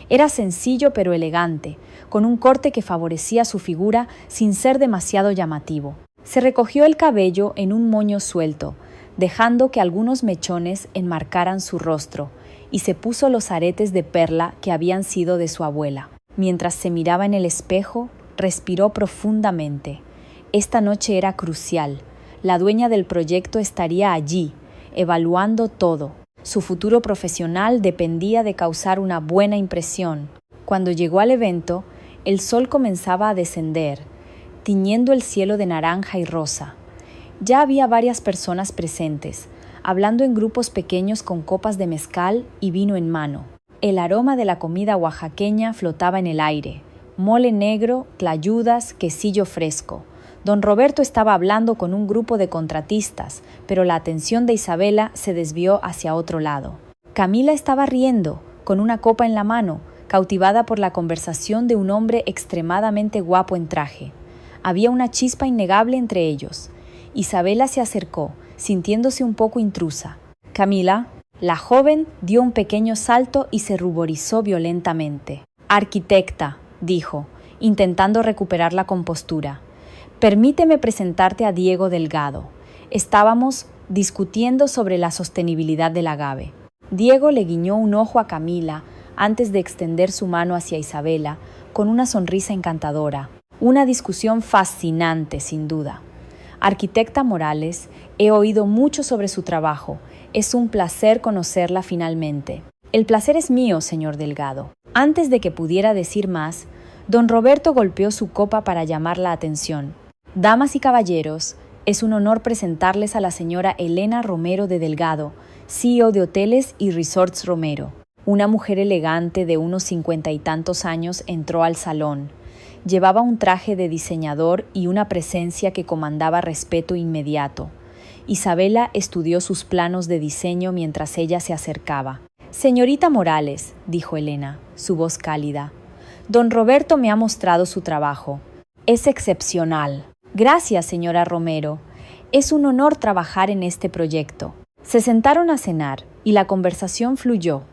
Era sencillo pero elegante, con un corte que favorecía su figura sin ser demasiado llamativo. Se recogió el cabello en un moño suelto, dejando que algunos mechones enmarcaran su rostro, y se puso los aretes de perla que habían sido de su abuela. Mientras se miraba en el espejo, respiró profundamente. Esta noche era crucial. La dueña del proyecto estaría allí, evaluando todo. Su futuro profesional dependía de causar una buena impresión. Cuando llegó al evento, el sol comenzaba a descender, tiñendo el cielo de naranja y rosa. Ya había varias personas presentes, hablando en grupos pequeños con copas de mezcal y vino en mano. El aroma de la comida oaxaqueña flotaba en el aire. Mole negro, tlayudas, quesillo fresco. Don Roberto estaba hablando con un grupo de contratistas, pero la atención de Isabela se desvió hacia otro lado. Camila estaba riendo, con una copa en la mano, cautivada por la conversación de un hombre extremadamente guapo en traje. Había una chispa innegable entre ellos. Isabela se acercó, sintiéndose un poco intrusa. Camila, la joven, dio un pequeño salto y se ruborizó violentamente. Arquitecta, dijo, intentando recuperar la compostura. Permíteme presentarte a Diego Delgado. Estábamos discutiendo sobre la sostenibilidad del agave. Diego le guiñó un ojo a Camila antes de extender su mano hacia Isabela con una sonrisa encantadora. Una discusión fascinante, sin duda. Arquitecta Morales, he oído mucho sobre su trabajo. Es un placer conocerla finalmente. El placer es mío, señor Delgado. Antes de que pudiera decir más, don Roberto golpeó su copa para llamar la atención. Damas y caballeros, es un honor presentarles a la señora Elena Romero de Delgado, CEO de Hoteles y Resorts Romero. Una mujer elegante de unos 50 y tantos años entró al salón. Llevaba un traje de diseñador y una presencia que comandaba respeto inmediato. Isabela estudió sus planos de diseño mientras ella se acercaba. «Señorita Morales», dijo Elena, su voz cálida, «don Roberto me ha mostrado su trabajo. Es excepcional». «Gracias, señora Romero. Es un honor trabajar en este proyecto». Se sentaron a cenar y la conversación fluyó.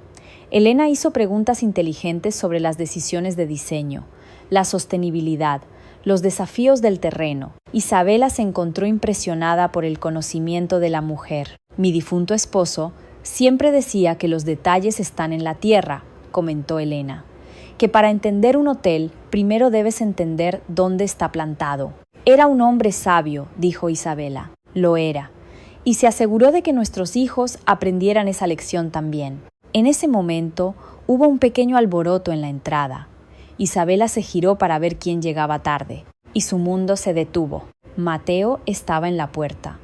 Elena hizo preguntas inteligentes sobre las decisiones de diseño, la sostenibilidad, los desafíos del terreno. Isabela se encontró impresionada por el conocimiento de la mujer. «Mi difunto esposo siempre decía que los detalles están en la tierra», comentó Elena. «Que para entender un hotel, primero debes entender dónde está plantado». «Era un hombre sabio», dijo Isabela. «Lo era. Y se aseguró de que nuestros hijos aprendieran esa lección también». En ese momento hubo un pequeño alboroto en la entrada. Isabela se giró para ver quién llegaba tarde, y su mundo se detuvo. Mateo estaba en la puerta.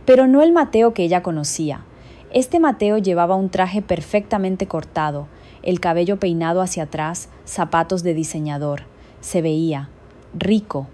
Pero no el Mateo que ella conocía. Este Mateo llevaba un traje perfectamente cortado, el cabello peinado hacia atrás, zapatos de diseñador. Se veía rico,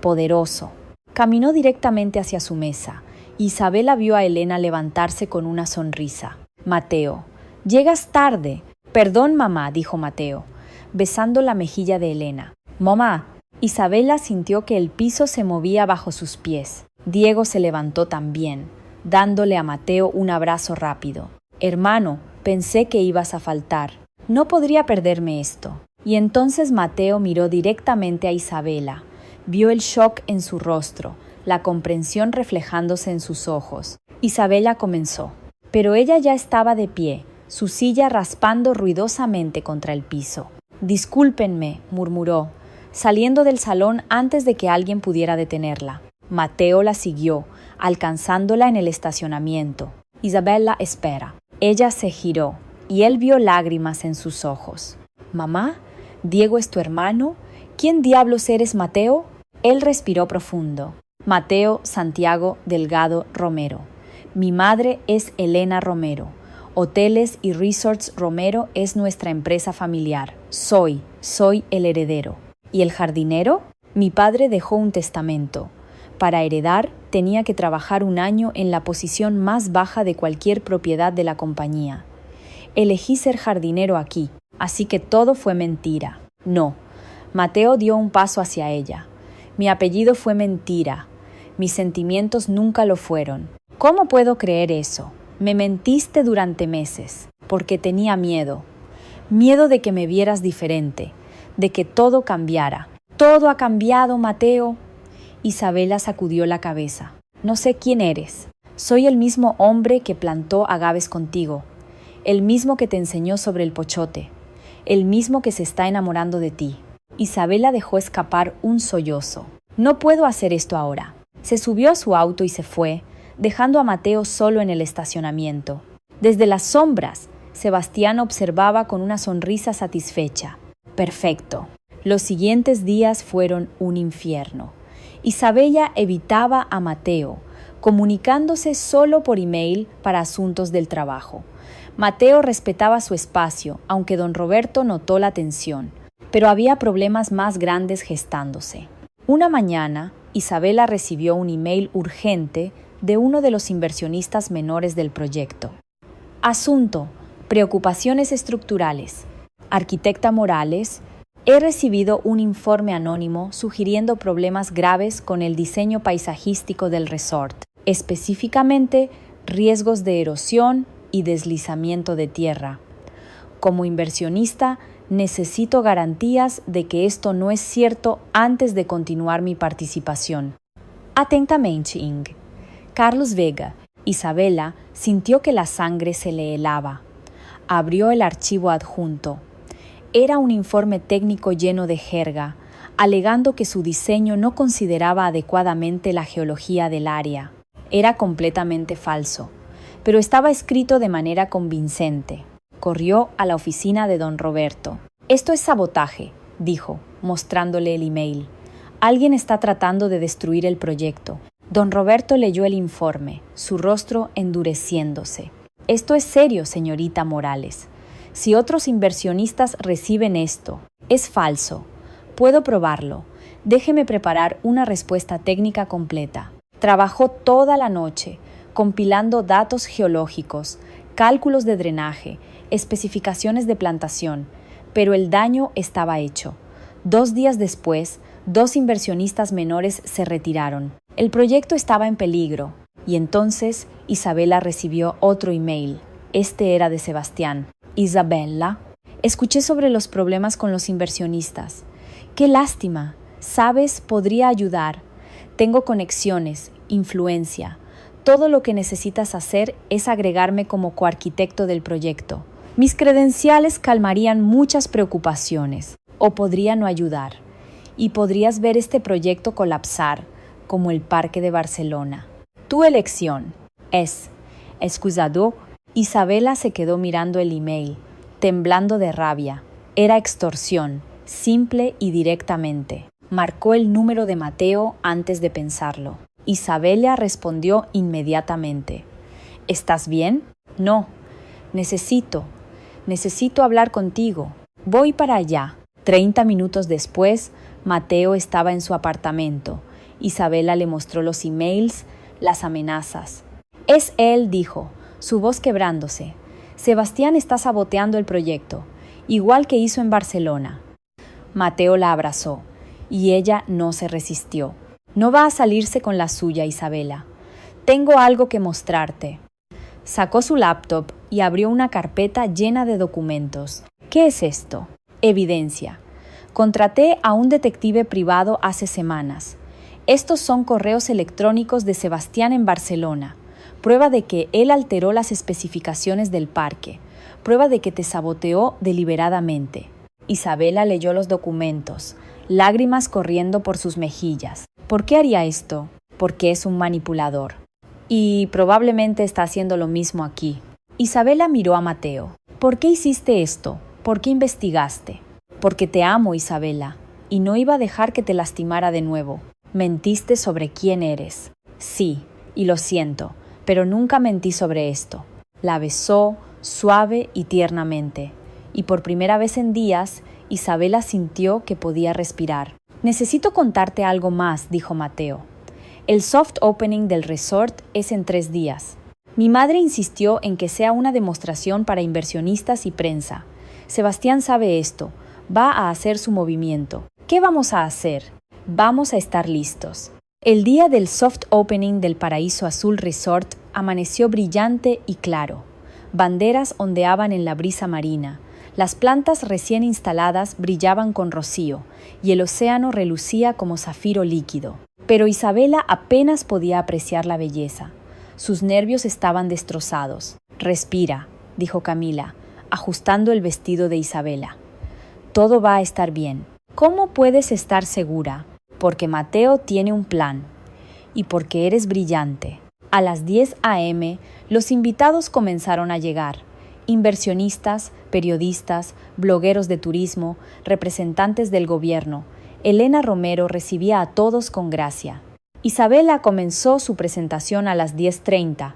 poderoso. Caminó directamente hacia su mesa. Isabela vio a Elena levantarse con una sonrisa. «Mateo, llegas tarde». «Perdón, mamá», dijo Mateo, besando la mejilla de Elena. «Mamá». Isabela sintió que el piso se movía bajo sus pies. Diego se levantó también, dándole a Mateo un abrazo rápido. «Hermano, pensé que ibas a faltar. No podría perderme esto». Y entonces Mateo miró directamente a Isabela. Vio el shock en su rostro, la comprensión reflejándose en sus ojos. Isabela comenzó, pero ella ya estaba de pie, su silla raspando ruidosamente contra el piso. «Discúlpenme», murmuró, saliendo del salón antes de que alguien pudiera detenerla. Mateo la siguió, alcanzándola en el estacionamiento. «Isabela, espera». Ella se giró, y él vio lágrimas en sus ojos. «Mamá, ¿Diego es tu hermano? ¿Quién diablos eres, Mateo?» Él respiró profundo. «Mateo Santiago Delgado Romero. Mi madre es Elena Romero. Hoteles y Resorts Romero es nuestra empresa familiar. Soy el heredero». «¿Y el jardinero?» «Mi padre dejó un testamento. Para heredar, tenía que trabajar un año en la posición más baja de cualquier propiedad de la compañía. Elegí ser jardinero aquí, así que todo fue mentira». «No». Mateo dio un paso hacia ella. «Mi apellido fue mentira. Mis sentimientos nunca lo fueron. ¿Cómo puedo creer eso? Me mentiste durante meses, porque tenía miedo. Miedo de que me vieras diferente, de que todo cambiara». «Todo ha cambiado, Mateo». Isabela sacudió la cabeza. «No sé quién eres. Soy el mismo hombre que plantó agaves contigo, el mismo que te enseñó sobre el pochote, el mismo que se está enamorando de ti». Isabela dejó escapar un sollozo. «No puedo hacer esto ahora». Se subió a su auto y se fue, dejando a Mateo solo en el estacionamiento. Desde las sombras, Sebastián observaba con una sonrisa satisfecha. Perfecto. Los siguientes días fueron un infierno. Isabela evitaba a Mateo, comunicándose solo por email para asuntos del trabajo. Mateo respetaba su espacio, aunque don Roberto notó la tensión, pero había problemas más grandes gestándose. Una mañana, Isabela recibió un email urgente de uno de los inversionistas menores del proyecto. Asunto: preocupaciones estructurales. Arquitecta Morales, he recibido un informe anónimo sugiriendo problemas graves con el diseño paisajístico del resort, específicamente riesgos de erosión y deslizamiento de tierra. Como inversionista, necesito garantías de que esto no es cierto antes de continuar mi participación. Atentamente, Ing. Carlos Vega. Isabela sintió que la sangre se le helaba. Abrió el archivo adjunto. Era un informe técnico lleno de jerga, alegando que su diseño no consideraba adecuadamente la geología del área. Era completamente falso, pero estaba escrito de manera convincente. Corrió a la oficina de don Roberto. «Esto es sabotaje», dijo, mostrándole el email. «Alguien está tratando de destruir el proyecto». Don Roberto leyó el informe, su rostro endureciéndose. «Esto es serio, señorita Morales. Si otros inversionistas reciben esto, es falso. Puedo probarlo. Déjeme preparar una respuesta técnica completa». Trabajó toda la noche, compilando datos geológicos, cálculos de drenaje, especificaciones de plantación, pero el daño estaba hecho. 2 días después, 2 inversionistas menores se retiraron. El proyecto estaba en peligro, y entonces Isabela recibió otro email. Este era de Sebastián. «Isabella, escuché sobre los problemas con los inversionistas. ¡Qué lástima! Sabes, podría ayudar. Tengo conexiones, influencia. Todo lo que necesitas hacer es agregarme como coarquitecto del proyecto. Mis credenciales calmarían muchas preocupaciones, o podría no ayudar. Y podrías ver este proyecto colapsar, como el Parque de Barcelona. Tu elección es». Excusado, Isabela se quedó mirando el email, temblando de rabia. Era extorsión, simple y directamente. Marcó el número de Mateo antes de pensarlo. Isabela respondió inmediatamente. «¿Estás bien?» «No. Necesito hablar contigo. Voy para allá». 30 minutos después, Mateo estaba en su apartamento. Isabela le mostró los emails, las amenazas. «Es él», dijo, su voz quebrándose. «Sebastián está saboteando el proyecto, igual que hizo en Barcelona». Mateo la abrazó, y ella no se resistió. «No va a salirse con la suya, Isabela. Tengo algo que mostrarte». Sacó su laptop y abrió una carpeta llena de documentos. «¿Qué es esto?» «Evidencia. Contraté a un detective privado hace semanas. Estos son correos electrónicos de Sebastián en Barcelona. Prueba de que él alteró las especificaciones del parque. Prueba de que te saboteó deliberadamente». Isabela leyó los documentos, lágrimas corriendo por sus mejillas. ¿Por qué haría esto? Porque es un manipulador. Y probablemente está haciendo lo mismo aquí. Isabela miró a Mateo. ¿Por qué hiciste esto? ¿Por qué investigaste? Porque te amo, Isabela, y no iba a dejar que te lastimara de nuevo. Mentiste sobre quién eres. Sí, y lo siento, pero nunca mentí sobre esto. La besó, suave y tiernamente, y por primera vez en días, Isabela sintió que podía respirar. «Necesito contarte algo más», dijo Mateo. «El soft opening del resort es en 3 días. Mi madre insistió en que sea una demostración para inversionistas y prensa. Sebastián sabe esto. Va a hacer su movimiento. ¿Qué vamos a hacer? Vamos a estar listos». El día del soft opening del Paraíso Azul Resort amaneció brillante y claro. Banderas ondeaban en la brisa marina. Las plantas recién instaladas brillaban con rocío y el océano relucía como zafiro líquido. Pero Isabela apenas podía apreciar la belleza. Sus nervios estaban destrozados. «Respira», dijo Camila, ajustando el vestido de Isabela. «Todo va a estar bien». «¿Cómo puedes estar segura?» «Porque Mateo tiene un plan. Y porque eres brillante». A las 10 a.m., los invitados comenzaron a llegar. Inversionistas, periodistas, blogueros de turismo, representantes del gobierno. Elena Romero recibía a todos con gracia. Isabela comenzó su presentación a las 10:30.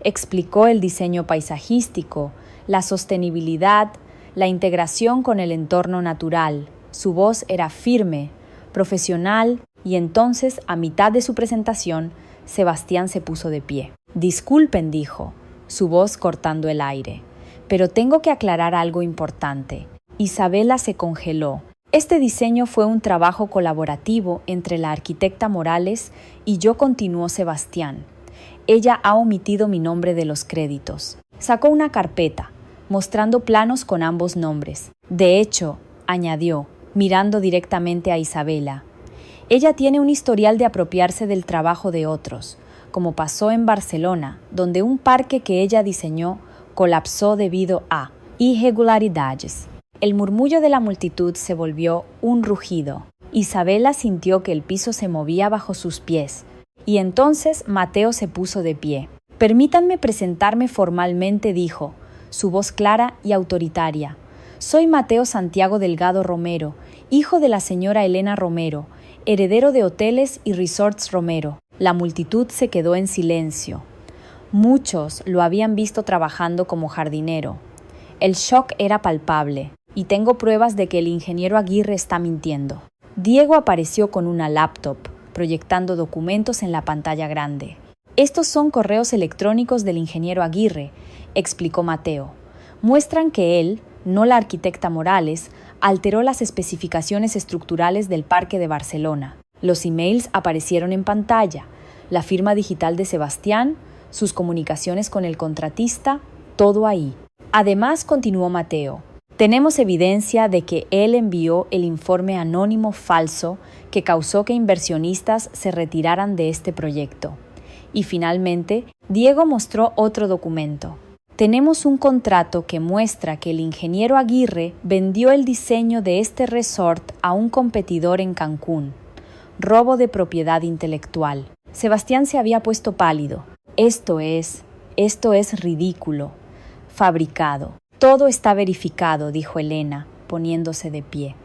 Explicó el diseño paisajístico, la sostenibilidad, la integración con el entorno natural. Su voz era firme, profesional, y entonces, a mitad de su presentación, Sebastián se puso de pie. «Disculpen», dijo, su voz cortando el aire, «pero tengo que aclarar algo importante». Isabela se congeló. Este diseño fue un trabajo colaborativo entre la arquitecta Morales y yo, continuó Sebastián. Ella ha omitido mi nombre de los créditos. Sacó una carpeta, mostrando planos con ambos nombres. De hecho, añadió, mirando directamente a Isabela, ella tiene un historial de apropiarse del trabajo de otros, como pasó en Barcelona, donde un parque que ella diseñó colapsó debido a irregularidades. El murmullo de la multitud se volvió un rugido. Isabela sintió que el piso se movía bajo sus pies, y entonces Mateo se puso de pie. «Permítanme presentarme formalmente», dijo, su voz clara y autoritaria. «Soy Mateo Santiago Delgado Romero, hijo de la señora Elena Romero, heredero de Hoteles y Resorts Romero». La multitud se quedó en silencio. Muchos lo habían visto trabajando como jardinero. El shock era palpable, y tengo pruebas de que el ingeniero Aguirre está mintiendo. Diego apareció con una laptop, proyectando documentos en la pantalla grande. «Estos son correos electrónicos del ingeniero Aguirre», explicó Mateo. «Muestran que él, no la arquitecta Morales, alteró las especificaciones estructurales del Parque de Barcelona. Los emails aparecieron en pantalla, la firma digital de Sebastián, sus comunicaciones con el contratista, todo ahí. Además», continuó Mateo, «tenemos evidencia de que él envió el informe anónimo falso que causó que inversionistas se retiraran de este proyecto». Y finalmente, Diego mostró otro documento. «Tenemos un contrato que muestra que el ingeniero Aguirre vendió el diseño de este resort a un competidor en Cancún. Robo de propiedad intelectual». Sebastián se había puesto pálido. Esto es ridículo. Fabricado. «Todo está verificado», dijo Elena, poniéndose de pie.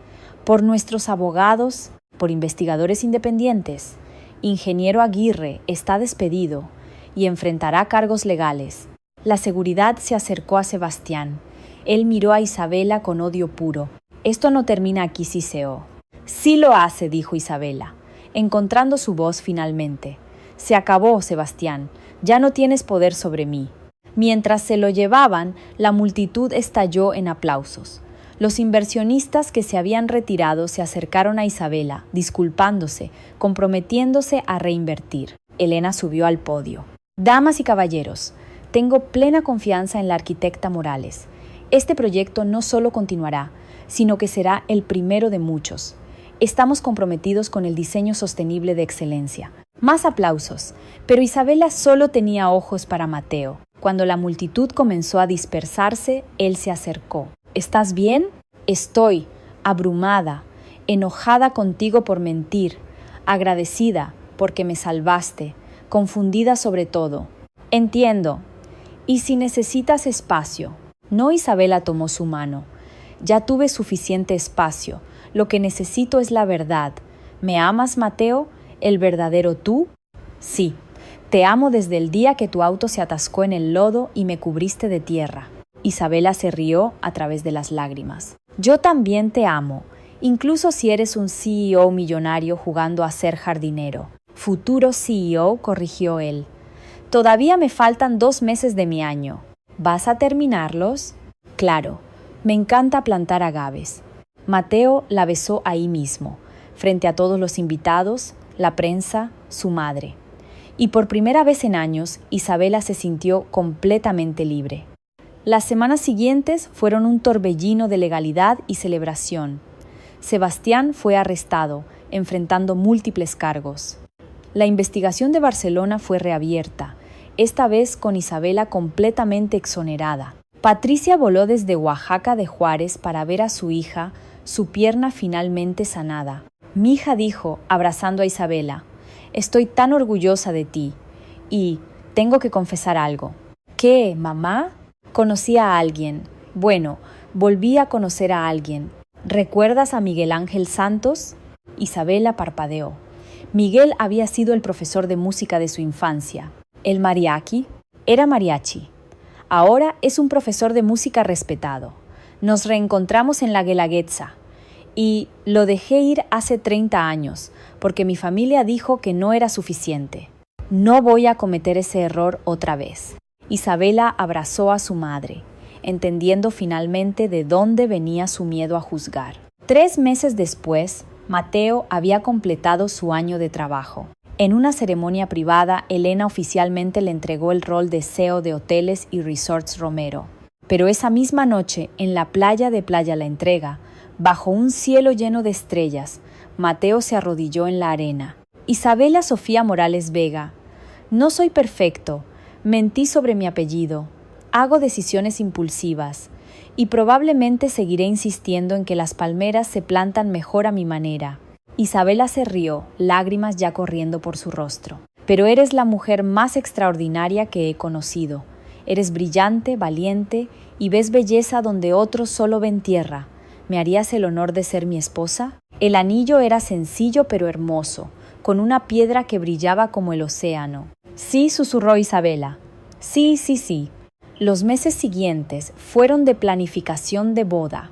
«Por nuestros abogados, por investigadores independientes. Ingeniero Aguirre está despedido y enfrentará cargos legales». La seguridad se acercó a Sebastián. Él miró a Isabela con odio puro. «Esto no termina aquí, Ciseo». «Sí lo hace», dijo Isabela, encontrando su voz finalmente. «Se acabó, Sebastián. Ya no tienes poder sobre mí». Mientras se lo llevaban, la multitud estalló en aplausos. Los inversionistas que se habían retirado se acercaron a Isabela, disculpándose, comprometiéndose a reinvertir. Elena subió al podio. «Damas y caballeros, tengo plena confianza en la arquitecta Morales. Este proyecto no solo continuará, sino que será el primero de muchos. Estamos comprometidos con el diseño sostenible de excelencia». Más aplausos, pero Isabela solo tenía ojos para Mateo. Cuando la multitud comenzó a dispersarse, él se acercó. «¿Estás bien?» «Estoy abrumada, enojada contigo por mentir, agradecida porque me salvaste, confundida sobre todo». «Entiendo. ¿Y si necesitas espacio?» No, Isabela tomó su mano. «Ya tuve suficiente espacio. Lo que necesito es la verdad. ¿Me amas, Mateo? ¿El verdadero tú?» «Sí. Te amo desde el día que tu auto se atascó en el lodo y me cubriste de tierra». Isabela se rió a través de las lágrimas. «Yo también te amo, incluso si eres un CEO millonario jugando a ser jardinero». «Futuro CEO», corrigió él. «Todavía me faltan 2 meses de mi año». «¿Vas a terminarlos?» «Claro. Me encanta plantar agaves». Mateo la besó ahí mismo, frente a todos los invitados, la prensa, su madre. Y por primera vez en años, Isabela se sintió completamente libre. Las semanas siguientes fueron un torbellino de legalidad y celebración. Sebastián fue arrestado, enfrentando múltiples cargos. La investigación de Barcelona fue reabierta, esta vez con Isabela completamente exonerada. Patricia voló desde Oaxaca de Juárez para ver a su hija, su pierna finalmente sanada. «Mi hija», dijo, abrazando a Isabela, «estoy tan orgullosa de ti. Y tengo que confesar algo». «¿Qué, mamá?» «Conocí a alguien. Bueno, volví a conocer a alguien. ¿Recuerdas a Miguel Ángel Santos?» Isabela parpadeó. Miguel había sido el profesor de música de su infancia. El mariachi era mariachi. Ahora es un profesor de música respetado. Nos reencontramos en la Guelaguetza y lo dejé ir hace 30 años porque mi familia dijo que no era suficiente. No voy a cometer ese error otra vez. Isabela abrazó a su madre, entendiendo finalmente de dónde venía su miedo a juzgar. 3 meses después, Mateo había completado su año de trabajo. En una ceremonia privada, Elena oficialmente le entregó el rol de CEO de Hoteles y Resorts Romero. Pero esa misma noche, en la playa de Playa La Entrega, bajo un cielo lleno de estrellas, Mateo se arrodilló en la arena. Isabela Sofía Morales Vega: no soy perfecto, mentí sobre mi apellido, hago decisiones impulsivas y probablemente seguiré insistiendo en que las palmeras se plantan mejor a mi manera. Isabela se rió, lágrimas ya corriendo por su rostro. Pero eres la mujer más extraordinaria que he conocido. Eres brillante, valiente y ves belleza donde otros solo ven tierra. ¿Me harías el honor de ser mi esposa? El anillo era sencillo pero hermoso, con una piedra que brillaba como el océano. Sí, susurró Isabela. Sí. Los meses siguientes fueron de planificación de boda,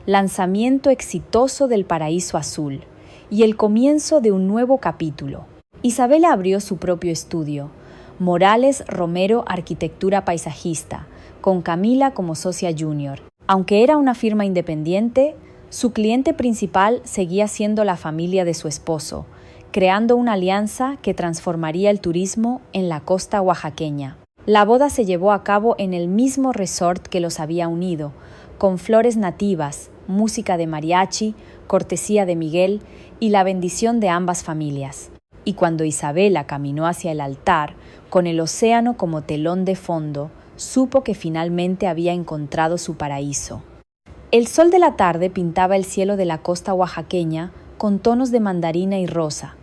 lanzamiento exitoso del Paraíso Azul y el comienzo de un nuevo capítulo. Isabela abrió su propio estudio, Morales Romero Arquitectura Paisajista, con Camila como socia junior. Aunque era una firma independiente, su cliente principal seguía siendo la familia de su esposo, creando una alianza que transformaría el turismo en la costa oaxaqueña. La boda se llevó a cabo en el mismo resort que los había unido, con flores nativas, música de mariachi, cortesía de Miguel y la bendición de ambas familias. Y cuando Isabela caminó hacia el altar, con el océano como telón de fondo, supo que finalmente había encontrado su paraíso. El sol de la tarde pintaba el cielo de la costa oaxaqueña con tonos de mandarina y rosa,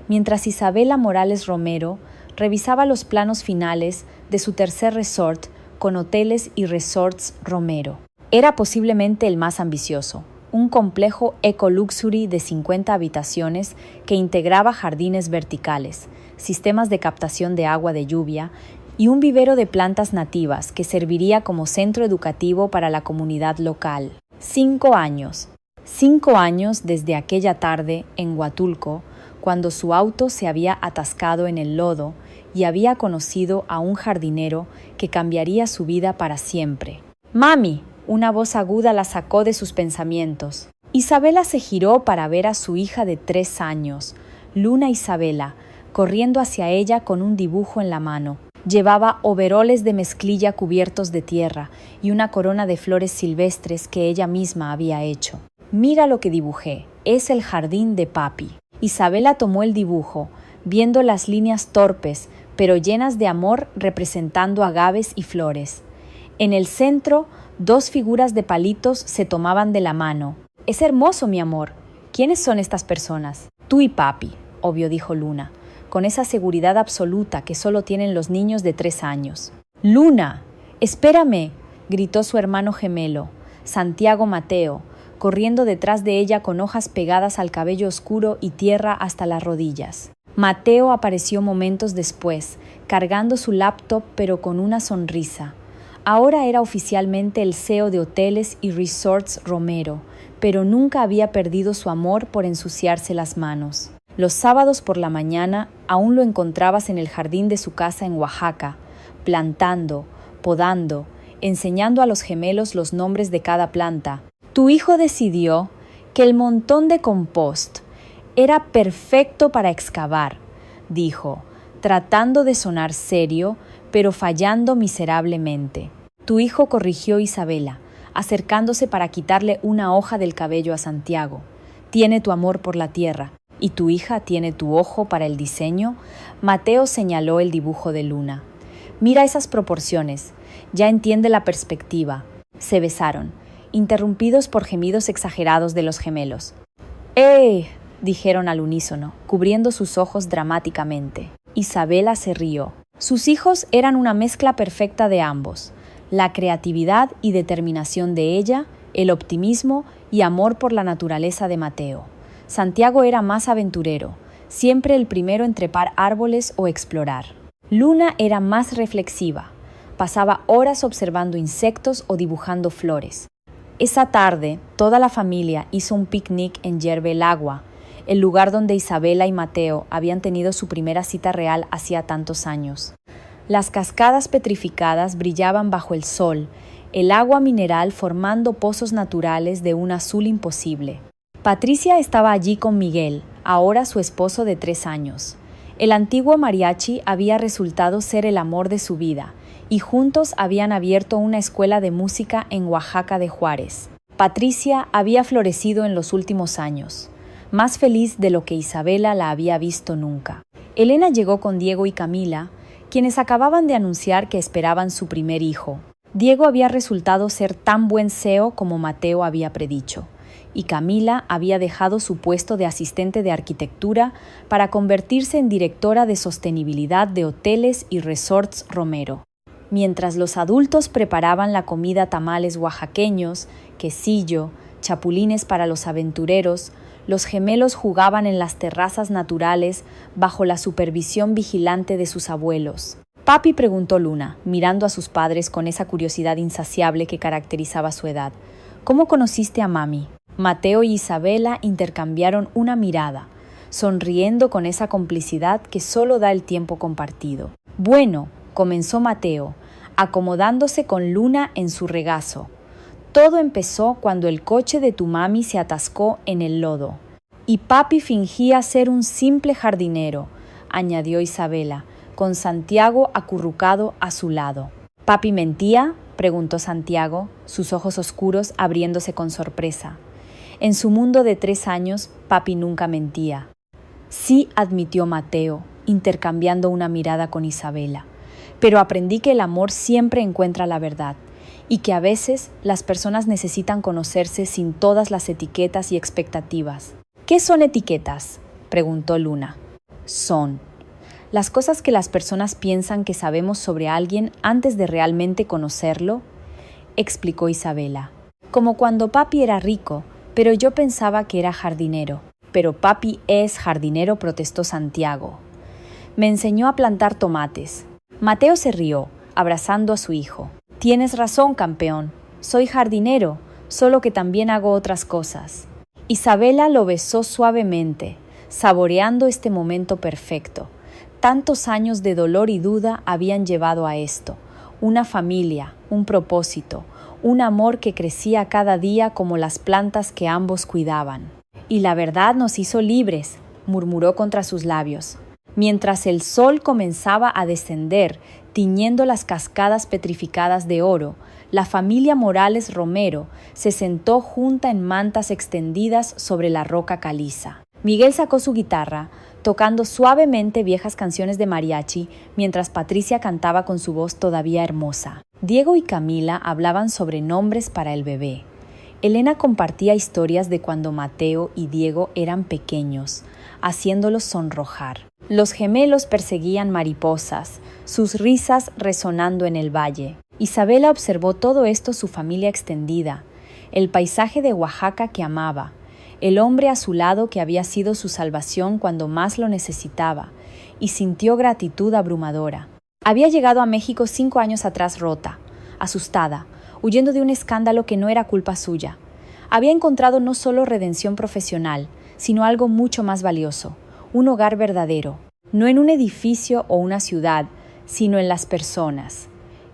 mientras Isabela Morales Romero revisaba los planos finales de su tercer resort con Hoteles y Resorts Romero. Era posiblemente el más ambicioso, un complejo eco-luxury de 50 habitaciones que integraba jardines verticales, sistemas de captación de agua de lluvia y un vivero de plantas nativas que serviría como centro educativo para la comunidad local. 5 años. 5 años desde aquella tarde en Huatulco, cuando su auto se había atascado en el lodo y había conocido a un jardinero que cambiaría su vida para siempre. ¡Mami!, una voz aguda la sacó de sus pensamientos. Isabela se giró para ver a su hija de 3 años, Luna Isabela, corriendo hacia ella con un dibujo en la mano. Llevaba overoles de mezclilla cubiertos de tierra y una corona de flores silvestres que ella misma había hecho. «Mira lo que dibujé, es el jardín de papi». Isabela tomó el dibujo, viendo las líneas torpes, pero llenas de amor representando agaves y flores. En el centro, 2 figuras de palitos se tomaban de la mano. «Es hermoso, mi amor. ¿Quiénes son estas personas?» «Tú y papi», obvio, dijo Luna, con esa seguridad absoluta que solo tienen los niños de 3 años. «Luna, espérame», gritó su hermano gemelo, Santiago Mateo, corriendo detrás de ella con hojas pegadas al cabello oscuro y tierra hasta las rodillas. Mateo apareció momentos después, cargando su laptop pero con una sonrisa. Ahora era oficialmente el CEO de Hoteles y Resorts Romero, pero nunca había perdido su amor por ensuciarse las manos. Los sábados por la mañana aún lo encontrabas en el jardín de su casa en Oaxaca, plantando, podando, enseñando a los gemelos los nombres de cada planta. Tu hijo decidió que el montón de compost era perfecto para excavar, dijo, tratando de sonar serio, pero fallando miserablemente. Tu hijo corrigió Isabela, acercándose para quitarle una hoja del cabello a Santiago. Tiene tu amor por la tierra. ¿Y tu hija tiene tu ojo para el diseño? Mateo señaló el dibujo de Luna. Mira esas proporciones. Ya entiende la perspectiva. Se besaron, interrumpidos por gemidos exagerados de los gemelos. ¡Eh!, dijeron al unísono, cubriendo sus ojos dramáticamente. Isabela se rió. Sus hijos eran una mezcla perfecta de ambos. La creatividad y determinación de ella, el optimismo y amor por la naturaleza de Mateo. Santiago era más aventurero, siempre el primero en trepar árboles o explorar. Luna era más reflexiva. Pasaba horas observando insectos o dibujando flores. Esa tarde, toda la familia hizo un picnic en Yerbe el Agua, el lugar donde Isabela y Mateo habían tenido su primera cita real hacía tantos años. Las cascadas petrificadas brillaban bajo el sol, el agua mineral formando pozos naturales de un azul imposible. Patricia estaba allí con Miguel, ahora su esposo de 3 años. El antiguo mariachi había resultado ser el amor de su vida, y juntos habían abierto una escuela de música en Oaxaca de Juárez. Patricia había florecido en los últimos años, más feliz de lo que Isabela la había visto nunca. Elena llegó con Diego y Camila, quienes acababan de anunciar que esperaban su primer hijo. Diego había resultado ser tan buen CEO como Mateo había predicho, y Camila había dejado su puesto de asistente de arquitectura para convertirse en directora de sostenibilidad de hoteles y resorts Romero. Mientras los adultos preparaban la comida tamales oaxaqueños, quesillo, chapulines para los aventureros, los gemelos jugaban en las terrazas naturales bajo la supervisión vigilante de sus abuelos. «Papi», preguntó Luna, mirando a sus padres con esa curiosidad insaciable que caracterizaba su edad, «¿cómo conociste a mami?» Mateo y Isabela intercambiaron una mirada, sonriendo con esa complicidad que solo da el tiempo compartido. «Bueno», comenzó Mateo, acomodándose con Luna en su regazo. «Todo empezó cuando el coche de tu mami se atascó en el lodo. Y papi fingía ser un simple jardinero», añadió Isabela, con Santiago acurrucado a su lado. «¿Papi mentía?», preguntó Santiago, sus ojos oscuros abriéndose con sorpresa. En su mundo de 3 años, papi nunca mentía. «Sí», admitió Mateo, intercambiando una mirada con Isabela. «Pero aprendí que el amor siempre encuentra la verdad, y que a veces las personas necesitan conocerse sin todas las etiquetas y expectativas». «¿Qué son etiquetas?», preguntó Luna. «Son las cosas que las personas piensan que sabemos sobre alguien antes de realmente conocerlo», explicó Isabela. «Como cuando papi era rico, pero yo pensaba que era jardinero». «Pero papi es jardinero», protestó Santiago. «Me enseñó a plantar tomates». Mateo se rió, abrazando a su hijo. «Tienes razón, campeón. Soy jardinero, solo que también hago otras cosas». Isabela lo besó suavemente, saboreando este momento perfecto. Tantos años de dolor y duda habían llevado a esto. Una familia, un propósito, un amor que crecía cada día como las plantas que ambos cuidaban. «Y la verdad nos hizo libres», murmuró contra sus labios. Mientras el sol comenzaba a descender, tiñendo las cascadas petrificadas de oro, la familia Morales Romero se sentó junta en mantas extendidas sobre la roca caliza. Miguel sacó su guitarra, tocando suavemente viejas canciones de mariachi, mientras Patricia cantaba con su voz todavía hermosa. Diego y Camila hablaban sobre nombres para el bebé. Elena compartía historias de cuando Mateo y Diego eran pequeños, haciéndolos sonrojar. Los gemelos perseguían mariposas, sus risas resonando en el valle. Isabela observó todo esto su familia extendida, el paisaje de Oaxaca que amaba, el hombre a su lado que había sido su salvación cuando más lo necesitaba, y sintió gratitud abrumadora. Había llegado a México 5 años atrás rota, asustada, huyendo de un escándalo que no era culpa suya. Había encontrado no solo redención profesional, sino algo mucho más valioso, un hogar verdadero, no en un edificio o una ciudad, sino en las personas.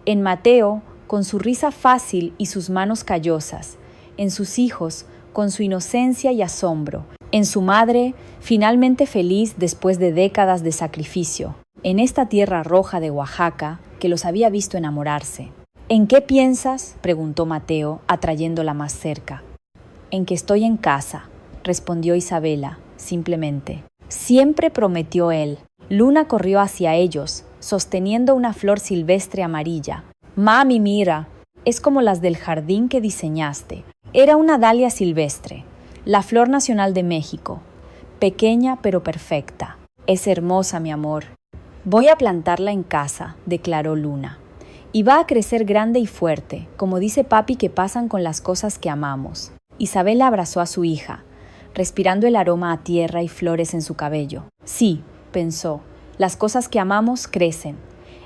En Mateo, con su risa fácil y sus manos callosas, en sus hijos, con su inocencia y asombro, en su madre, finalmente feliz después de décadas de sacrificio, en esta tierra roja de Oaxaca que los había visto enamorarse. «¿En qué piensas?», preguntó Mateo, atrayéndola más cerca. «En que estoy en casa», respondió Isabela, simplemente. Siempre, prometió él. Luna corrió hacia ellos, sosteniendo una flor silvestre amarilla. «Mami, mira, es como las del jardín que diseñaste». Era una dalia silvestre, la flor nacional de México, pequeña pero perfecta. «Es hermosa, mi amor». «Voy a plantarla en casa», declaró Luna. «Y va a crecer grande y fuerte, como dice papi que pasan con las cosas que amamos». Isabela abrazó a su hija, respirando el aroma a tierra y flores en su cabello. Sí, pensó, las cosas que amamos crecen.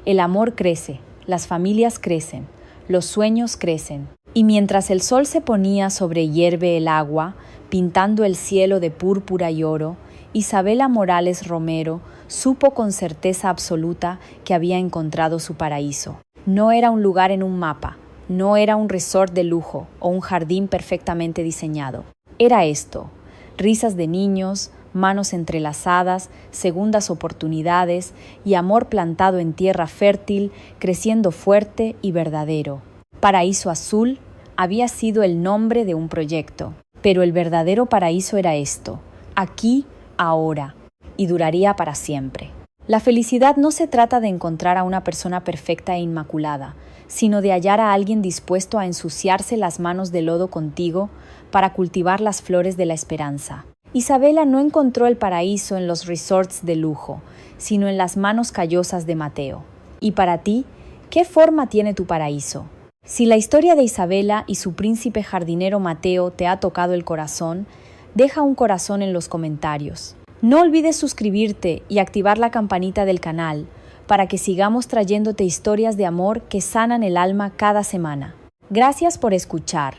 El amor crece, las familias crecen, los sueños crecen. Y mientras el sol se ponía sobre hierve el agua, pintando el cielo de púrpura y oro, Isabela Morales Romero supo con certeza absoluta que había encontrado su paraíso. No era un lugar en un mapa, no era un resort de lujo o un jardín perfectamente diseñado. Era esto: risas de niños, manos entrelazadas, segundas oportunidades y amor plantado en tierra fértil, creciendo fuerte y verdadero. Paraíso Azul había sido el nombre de un proyecto, pero el verdadero paraíso era esto, aquí, ahora, y duraría para siempre. La felicidad no se trata de encontrar a una persona perfecta e inmaculada, sino de hallar a alguien dispuesto a ensuciarse las manos de lodo contigo para cultivar las flores de la esperanza. Isabela no encontró el paraíso en los resorts de lujo, sino en las manos callosas de Mateo. ¿Y para ti, qué forma tiene tu paraíso? Si la historia de Isabela y su príncipe jardinero Mateo te ha tocado el corazón, deja un corazón en los comentarios. No olvides suscribirte y activar la campanita del canal para que sigamos trayéndote historias de amor que sanan el alma cada semana. Gracias por escuchar